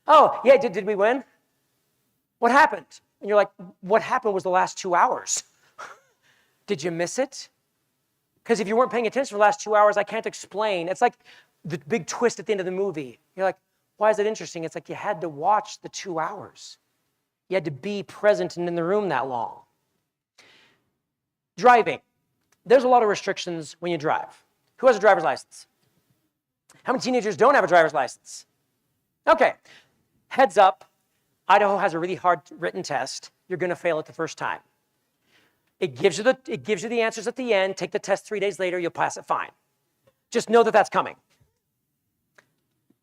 Oh, yeah, did we win? What happened? And you're like, what happened was the last 2 hours. Did you miss it? Because if you weren't paying attention for the last 2 hours, I can't explain. It's like the big twist at the end of the movie. You're like, why is it interesting? It's like you had to watch the 2 hours. You had to be present and in the room that long. Driving. There's a lot of restrictions when you drive. Who has a driver's license? How many teenagers don't have a driver's license? Okay, heads up, Idaho has a really hard written test. You're going to fail it the first time. It gives you the answers at the end. Take the test 3 days later, you'll pass it fine. Just know that that's coming.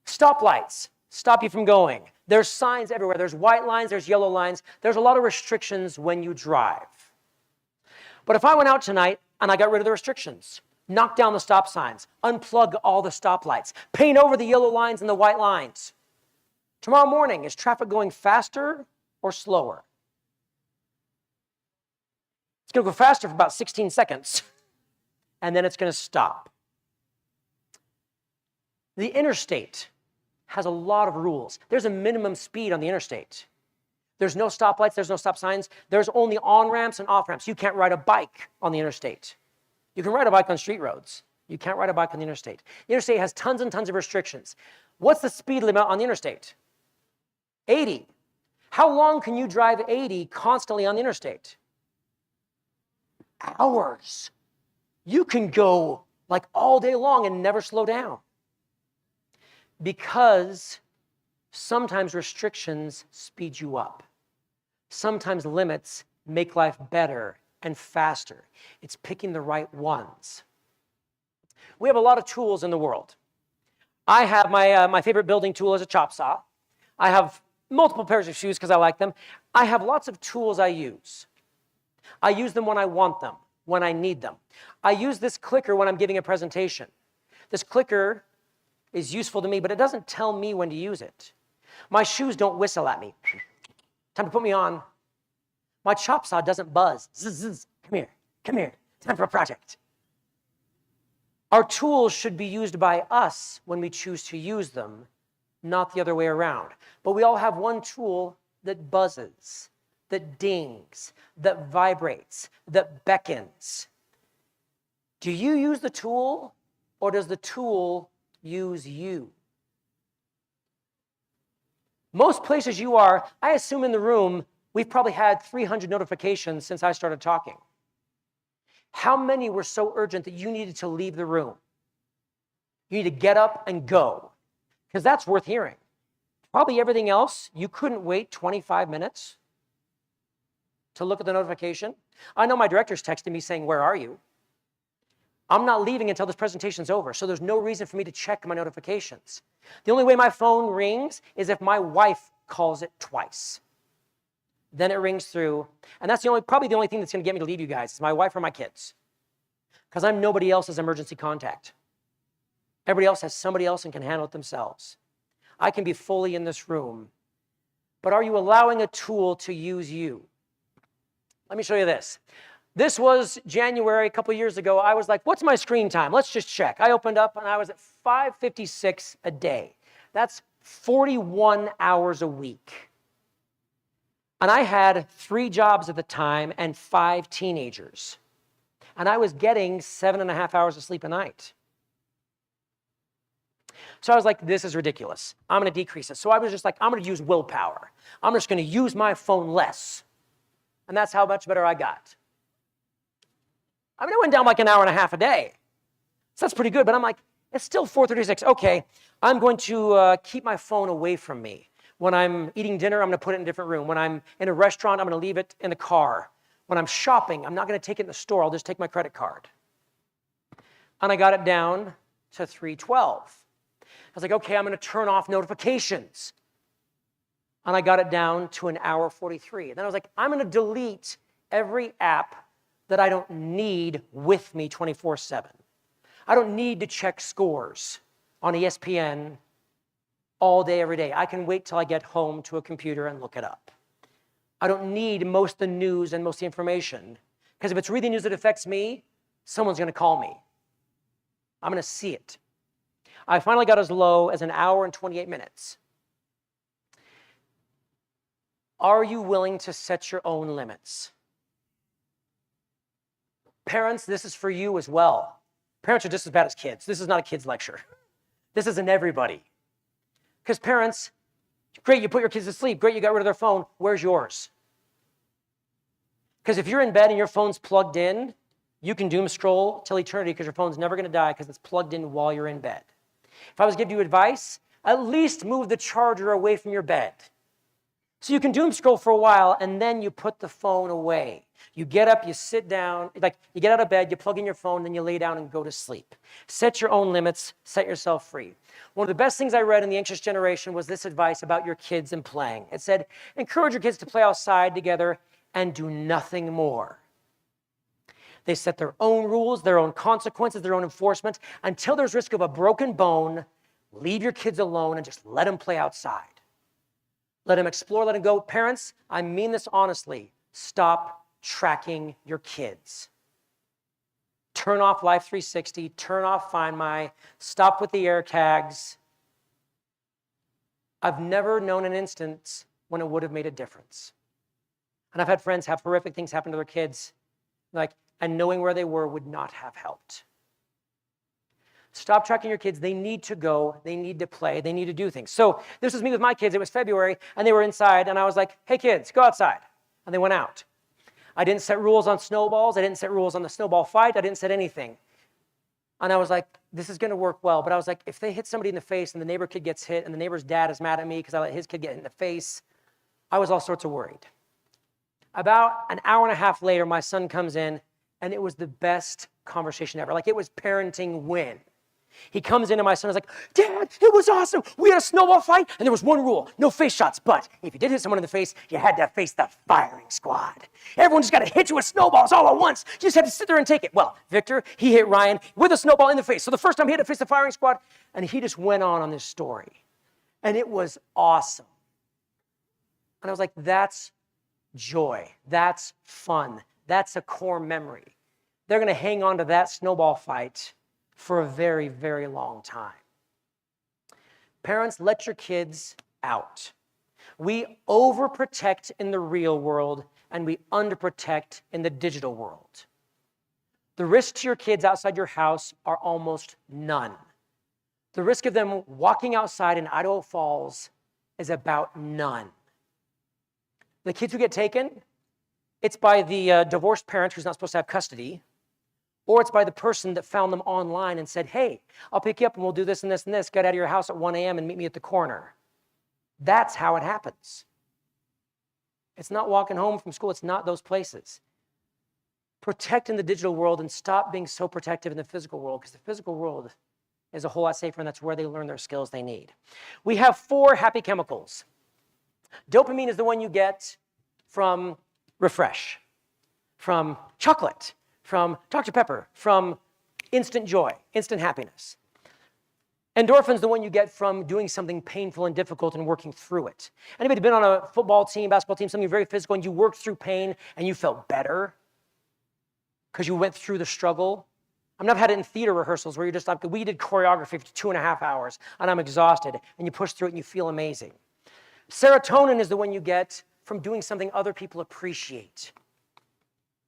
Stoplights stop you from going. There's signs everywhere. There's white lines, there's yellow lines. There's a lot of restrictions when you drive. But if I went out tonight and I got rid of the restrictions, knock down the stop signs, unplug all the stoplights, paint over the yellow lines and the white lines. Tomorrow morning, is traffic going faster or slower? It's going to go faster for about 16 seconds, and then it's going to stop. The interstate has a lot of rules. There's a minimum speed on the interstate. There's no stoplights, there's no stop signs. There's only on-ramps and off-ramps. You can't ride a bike on the interstate. You can ride a bike on street roads. You can't ride a bike on the interstate. The interstate has tons and tons of restrictions. What's the speed limit on the interstate? 80. How long can you drive 80 constantly on the interstate? Hours. You can go like all day long and never slow down. Because sometimes restrictions speed you up. Sometimes limits make life better and faster. It's picking the right ones. We have a lot of tools in the world. I have my favorite building tool is a chop saw. I have multiple pairs of shoes because I like them. I have lots of tools I use. I use them when I want them, when I need them. I use this clicker when I'm giving a presentation. This clicker is useful to me, but it doesn't tell me when to use it. My shoes don't whistle at me. Time to put me on. My chop saw doesn't buzz. Zzz, zzz. Come here, time for a project. Our tools should be used by us when we choose to use them, not the other way around. But we all have one tool that buzzes, that dings, that vibrates, that beckons. Do you use the tool, or does the tool use you? Most places you are, I assume in the room, we've probably had 300 notifications since I started talking. How many were so urgent that you needed to leave the room? You need to get up and go, because that's worth hearing. Probably everything else, you couldn't wait 25 minutes to look at the notification. I know my director's texting me saying, where are you? I'm not leaving until this presentation's over, so there's no reason for me to check my notifications. The only way my phone rings is if my wife calls it twice. Then it rings through, and that's probably the only thing that's going to get me to leave you guys is my wife or my kids, because I'm nobody else's emergency contact. Everybody else has somebody else and can handle it themselves. I can be fully in this room, but are you allowing a tool to use you? Let me show you this. This was January, a couple years ago. I was like, what's my screen time? Let's just check. I opened up and I was at 5:56 a day. That's 41 hours a week. And I had 3 jobs at the time and 5 teenagers. And I was getting 7.5 hours of sleep a night. So I was like, this is ridiculous. I'm going to decrease it. So I was just like, I'm going to use willpower. I'm just going to use my phone less. And that's how much better I got. I mean, I went down like an hour and a half a day. So that's pretty good. But I'm like, it's still 4:36. Okay, I'm going to keep my phone away from me. When I'm eating dinner, I'm going to put it in a different room. When I'm in a restaurant, I'm going to leave it in the car. When I'm shopping, I'm not going to take it in the store. I'll just take my credit card. And I got it down to 3:12. I was like, okay, I'm going to turn off notifications. And I got it down to an hour 43. And then I was like, I'm going to delete every app that I don't need with me 24/7. I don't need to check scores on ESPN all day, every day. I can wait till I get home to a computer and look it up. I don't need most of the news and most of the information, because if it's really news that affects me, someone's going to call me. I'm going to see it. I finally got as low as an hour and 28 minutes. Are you willing to set your own limits? Parents, this is for you as well. Parents are just as bad as kids. This is not a kid's lecture. This is an everybody. Because parents, great, you put your kids to sleep. Great, you got rid of their phone. Where's yours? Because if you're in bed and your phone's plugged in, you can doom scroll till eternity because your phone's never going to die because it's plugged in while you're in bed. If I was to give you advice, at least move the charger away from your bed. So you can doom scroll for a while, and then you put the phone away. You get up, you sit down, like you get out of bed, you plug in your phone, then you lay down and go to sleep. Set your own limits, set yourself free. One of the best things I read in The Anxious Generation was this advice about your kids and playing. It said, encourage your kids to play outside together and do nothing more. They set their own rules, their own consequences, their own enforcement. Until there's risk of a broken bone, leave your kids alone and just let them play outside. Let them explore, let them go. Parents, I mean this honestly. Stop tracking your kids. Turn off Life 360, turn off Find My, stop with the air tags. I've never known an instance when it would have made a difference. And I've had friends have horrific things happen to their kids, and knowing where they were would not have helped. Stop tracking your kids. They need to go. They need to play. They need to do things. So this was me with my kids. It was February, and they were inside, and I was like, hey, kids, go outside. And they went out. I didn't set rules on snowballs. I didn't set rules on the snowball fight. I didn't set anything. And I was like, this is going to work well. But I was like, if they hit somebody in the face and the neighbor kid gets hit and the neighbor's dad is mad at me because I let his kid get hit in the face, I was all sorts of worried. About an hour and a half later, my son comes in, and it was the best conversation ever. Like, it was parenting win. He comes in and my son is like, Dad, it was awesome. We had a snowball fight and there was one rule, no face shots. But if you did hit someone in the face, you had to face the firing squad. Everyone just got to hit you with snowballs all at once. You just had to sit there and take it. Well, Victor, he hit Ryan with a snowball in the face. So the first time he had to face the firing squad, and he just went on this story. And it was awesome. And I was like, that's joy. That's fun. That's a core memory. They're going to hang on to that snowball fight for a very, very long time. Parents, let your kids out. We overprotect in the real world and we underprotect in the digital world. The risks to your kids outside your house are almost none. The risk of them walking outside in Idaho Falls is about none. The kids who get taken, it's by the divorced parent who's not supposed to have custody, or it's by the person that found them online and said, hey, I'll pick you up and we'll do this and this and this. Get out of your house at 1 a.m. and meet me at the corner. That's how it happens. It's not walking home from school. It's not those places. Protect in the digital world and stop being so protective in the physical world, because the physical world is a whole lot safer, and that's where they learn their skills they need. We have 4 happy chemicals. Dopamine is the one you get from Refresh, from chocolate, from Dr. Pepper, from instant joy, instant happiness. Endorphin's the one you get from doing something painful and difficult and working through it. Anybody been on a football team, basketball team, something very physical, and you worked through pain and you felt better because you went through the struggle? I mean, I've had it in theater rehearsals where you're just like, we did choreography for 2.5 hours and I'm exhausted, and you push through it and you feel amazing. Serotonin is the one you get from doing something other people appreciate.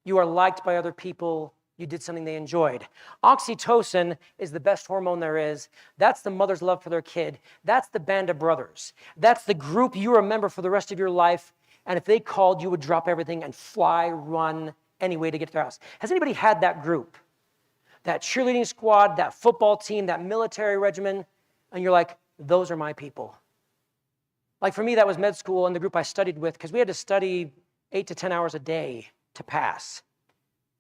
You are liked by other people. You did something they enjoyed. Oxytocin is the best hormone there is. That's the mother's love for their kid. That's the band of brothers. That's the group you remember for the rest of your life. And if they called, you would drop everything and fly, run anyway to get to their house. Has anybody had that group? That cheerleading squad, that football team, that military regimen, and you're like, those are my people. Like for me, that was med school and the group I studied with, because we had to study 8 to 10 hours a day to pass.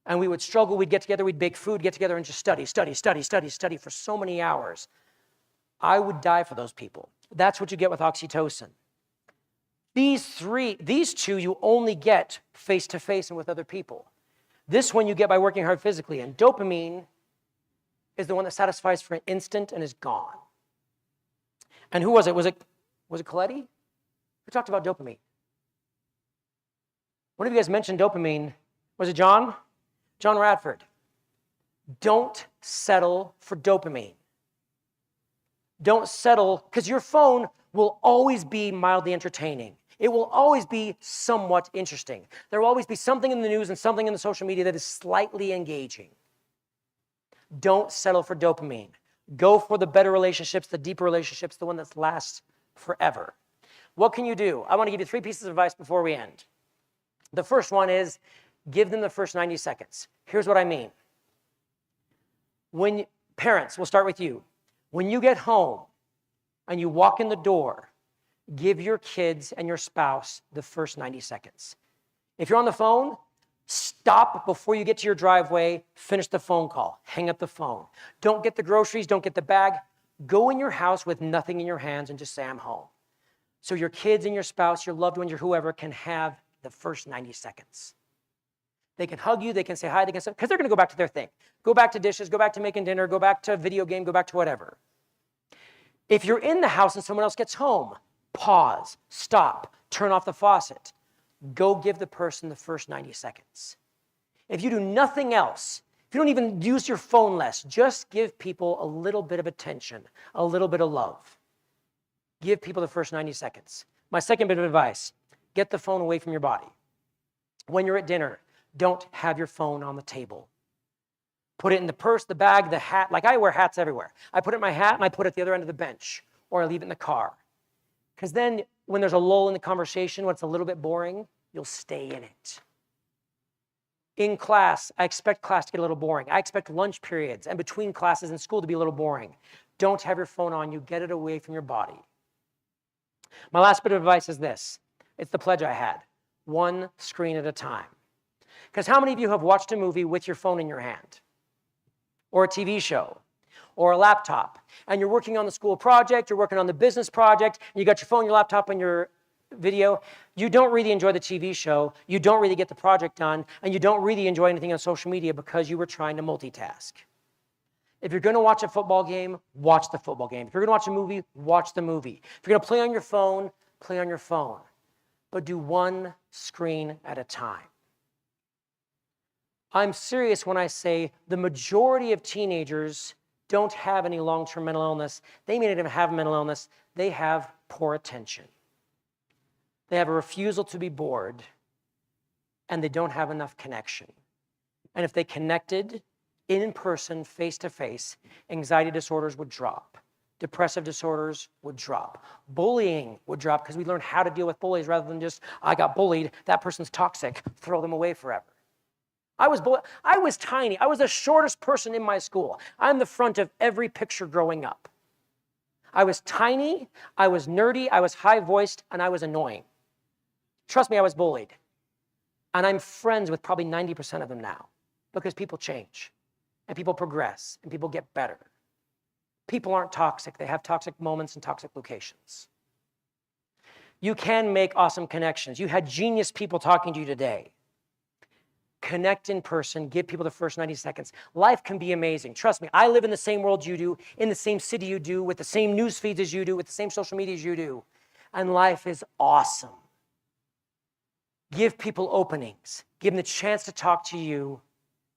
And we would struggle, we'd get together, we'd bake food, get together and just study for so many hours. I would die for those people. That's what you get with oxytocin. These two you only get face to face and with other people. This one you get by working hard physically. And dopamine is the one that satisfies for an instant and is gone. And who was it? Was it Coletti? Who talked about dopamine? One of you guys mentioned dopamine. Was it John? John Radford. Don't settle for dopamine. Don't settle, because your phone will always be mildly entertaining. It will always be somewhat interesting. There will always be something in the news and something in the social media that is slightly engaging. Don't settle for dopamine. Go for the better relationships, the deeper relationships, the one that lasts forever. What can you do? I want to give you 3 pieces of advice before we end. The first one is give them the first 90 seconds. Here's what I mean. Parents, we'll start with you. When you get home and you walk in the door, give your kids and your spouse the first 90 seconds. If you're on the phone, stop before you get to your driveway, finish the phone call, hang up the phone. Don't get the groceries, don't get the bag. Go in your house with nothing in your hands and just say, I'm home. So your kids and your spouse, your loved ones, your whoever can have the first 90 seconds. They can hug you, they can say hi, they can say, because they're going to go back to their thing. Go back to dishes, go back to making dinner, go back to a video game, go back to whatever. If you're in the house and someone else gets home, pause, stop, turn off the faucet. Go give the person the first 90 seconds. If you do nothing else, if you don't even use your phone less, just give people a little bit of attention, a little bit of love. Give people the first 90 seconds. My second bit of advice, get the phone away from your body. When you're at dinner, don't have your phone on the table. Put it in the purse, the bag, the hat. Like I wear hats everywhere. I put it in my hat and I put it at the other end of the bench, or I leave it in the car. Because then when there's a lull in the conversation, when it's a little bit boring, you'll stay in it. In class, I expect class to get a little boring. I expect lunch periods and between classes in school to be a little boring. Don't have your phone on you. Get it away from your body. My last bit of advice is this. It's the pledge I had. 1 screen at a time. Because how many of you have watched a movie with your phone in your hand? Or a TV show? Or a laptop? And you're working on the school project, you're working on the business project, and you got your phone, your laptop, and your video. You don't really enjoy the TV show, you don't really get the project done, and you don't really enjoy anything on social media because you were trying to multitask. If you're going to watch a football game, watch the football game. If you're going to watch a movie, watch the movie. If you're going to play on your phone, play on your phone. But do 1 screen at a time. I'm serious when I say the majority of teenagers don't have any long-term mental illness. They may not even have mental illness. They have poor attention. They have a refusal to be bored, and they don't have enough connection. And if they connected in person, face-to-face, anxiety disorders would drop. Depressive disorders would drop. Bullying would drop because we learned how to deal with bullies rather than just, I got bullied, that person's toxic, throw them away forever. I was tiny. I was the shortest person in my school. I'm the front of every picture growing up. I was tiny, I was nerdy, I was high-voiced, and I was annoying. Trust me, I was bullied. And I'm friends with probably 90% of them now because people change, and people progress, and people get better. People aren't toxic. They have toxic moments and toxic locations. You can make awesome connections. You had genius people talking to you today. Connect in person, give people the first 90 seconds. Life can be amazing. Trust me, I live in the same world you do, in the same city you do, with the same news feeds as you do, with the same social media as you do. And life is awesome. Give people openings. Give them the chance to talk to you.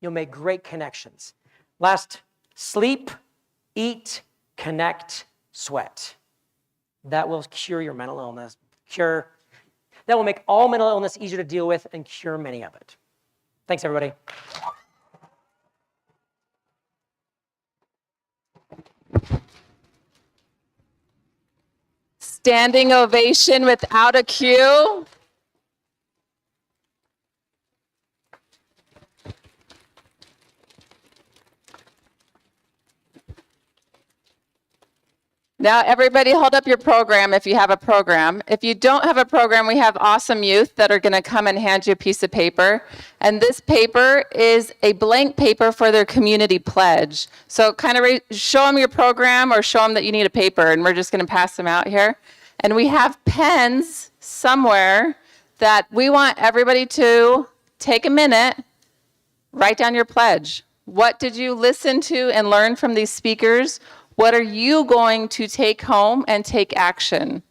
You'll make great connections. Last, sleep, eat, connect, sweat. That will cure your mental illness. That will make all mental illness easier to deal with and cure many of it. Thanks, everybody. Standing ovation without a cue. Now, everybody hold up your program if you have a program. If you don't have a program, we have awesome youth that are going to come and hand you a piece of paper. And this paper is a blank paper for their community pledge. So kind of show them your program or show them that you need a paper, and we're just going to pass them out here. And we have pens somewhere that we want everybody to take a minute, write down your pledge. What did you listen to and learn from these speakers? What are you going to take home and take action?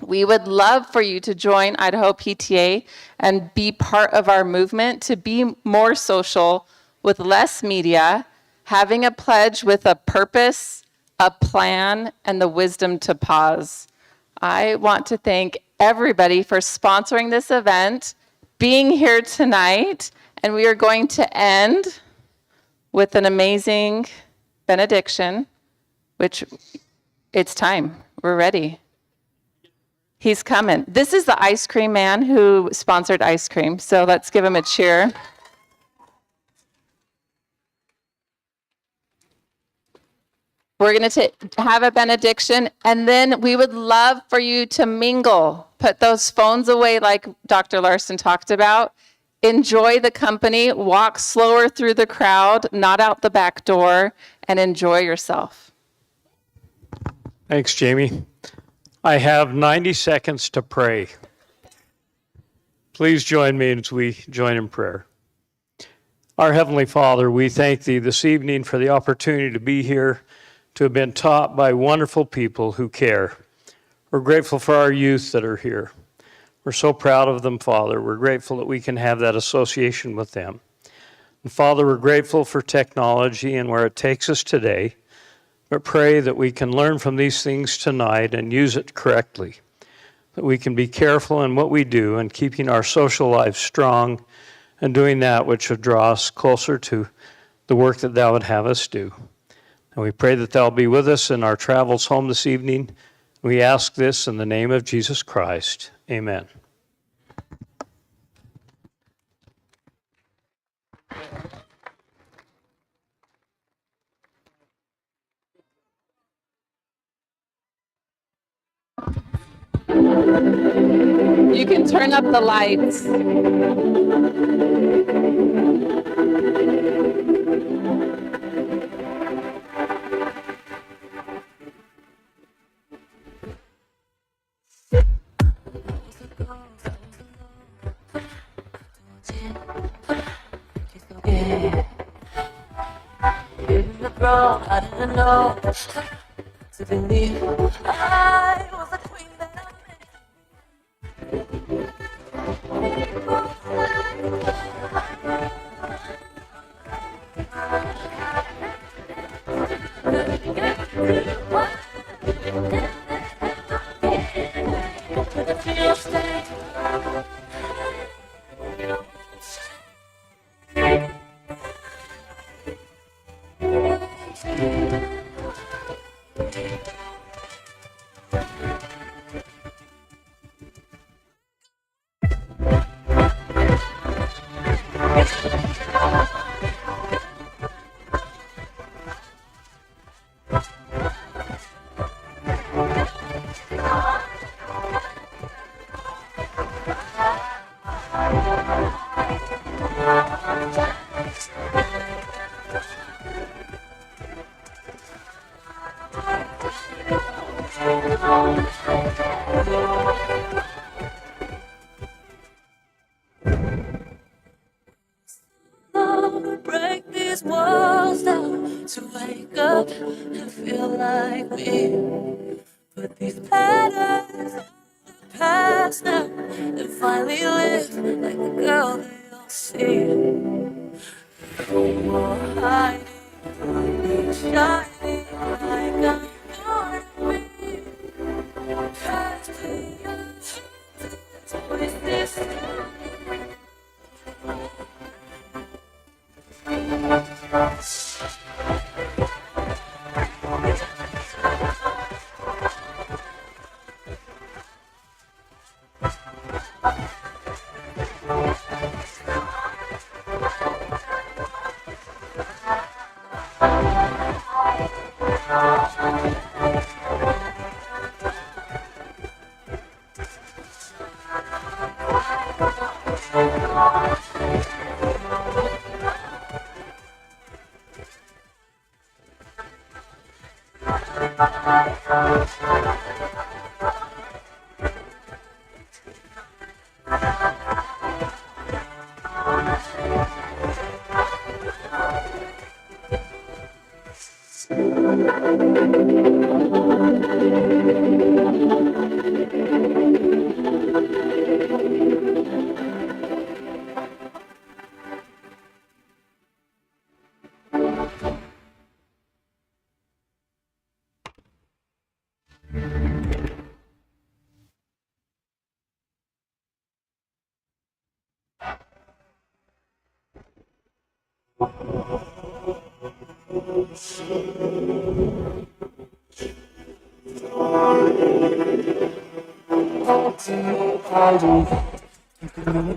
We would love for you to join Idaho PTA and be part of our movement to be more social with less media, having a pledge with a purpose, a plan, and the wisdom to pause. I want to thank everybody for sponsoring this event, being here tonight, and we are going to end with an amazing benediction, which it's time. We're ready. He's coming. This is the ice cream man who sponsored ice cream, so let's give him a cheer. We're going to have a benediction, and then we would love for you to mingle. Put those phones away like Dr. Larson talked about. Enjoy the company. Walk slower through the crowd, not out the back door, and enjoy yourself. Thanks, Jamie. I have 90 seconds to pray. Please join me as we join in prayer. Our Heavenly Father, we thank Thee this evening for the opportunity to be here, to have been taught by wonderful people who care. We're grateful for our youth that are here. We're so proud of them, Father. We're grateful that we can have that association with them. And Father, we're grateful for technology and where it takes us today, but pray that we can learn from these things tonight and use it correctly, that we can be careful in what we do and keeping our social lives strong and doing that which would draw us closer to the work that Thou would have us do. And we pray that Thou will be with us in our travels home this evening. We ask this in the name of Jesus Christ. Amen. You can turn up the lights. I didn't know to believe I was the queen that break these walls down to wake up and feel like me. Put these patterns in the past now and finally live like the girl they all see. No more hiding, shining like I'm your me. Past the years, it's always this time.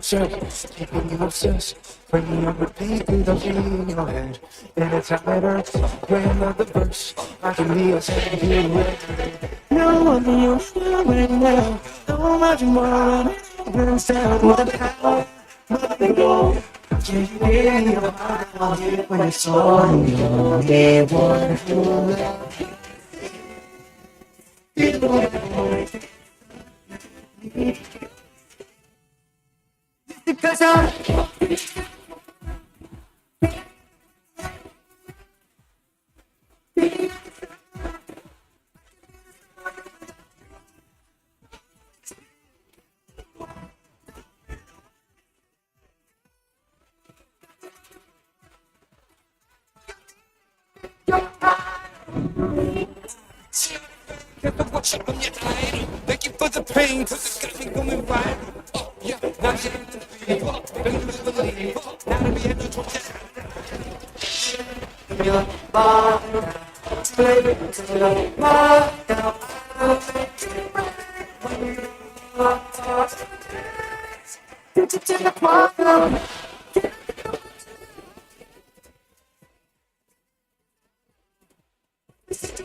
Keeping you obsessed, when you repeat through the beat in your head. And it's how it hurts, when another verse, I can be a second you with. No one can you feel right now. So much more on it, instead what the hell, what the goal. Can you hear your heart out here when it's on you? They want to love you. Because I'm thank you for the pain, cause it's got me going viral. Oh, yeah, now you have to believe. Don't you believe? Now that we have to talk. Your body, slave to your body. Now I'll make it right when you are tossed. Get you to the bottom. This is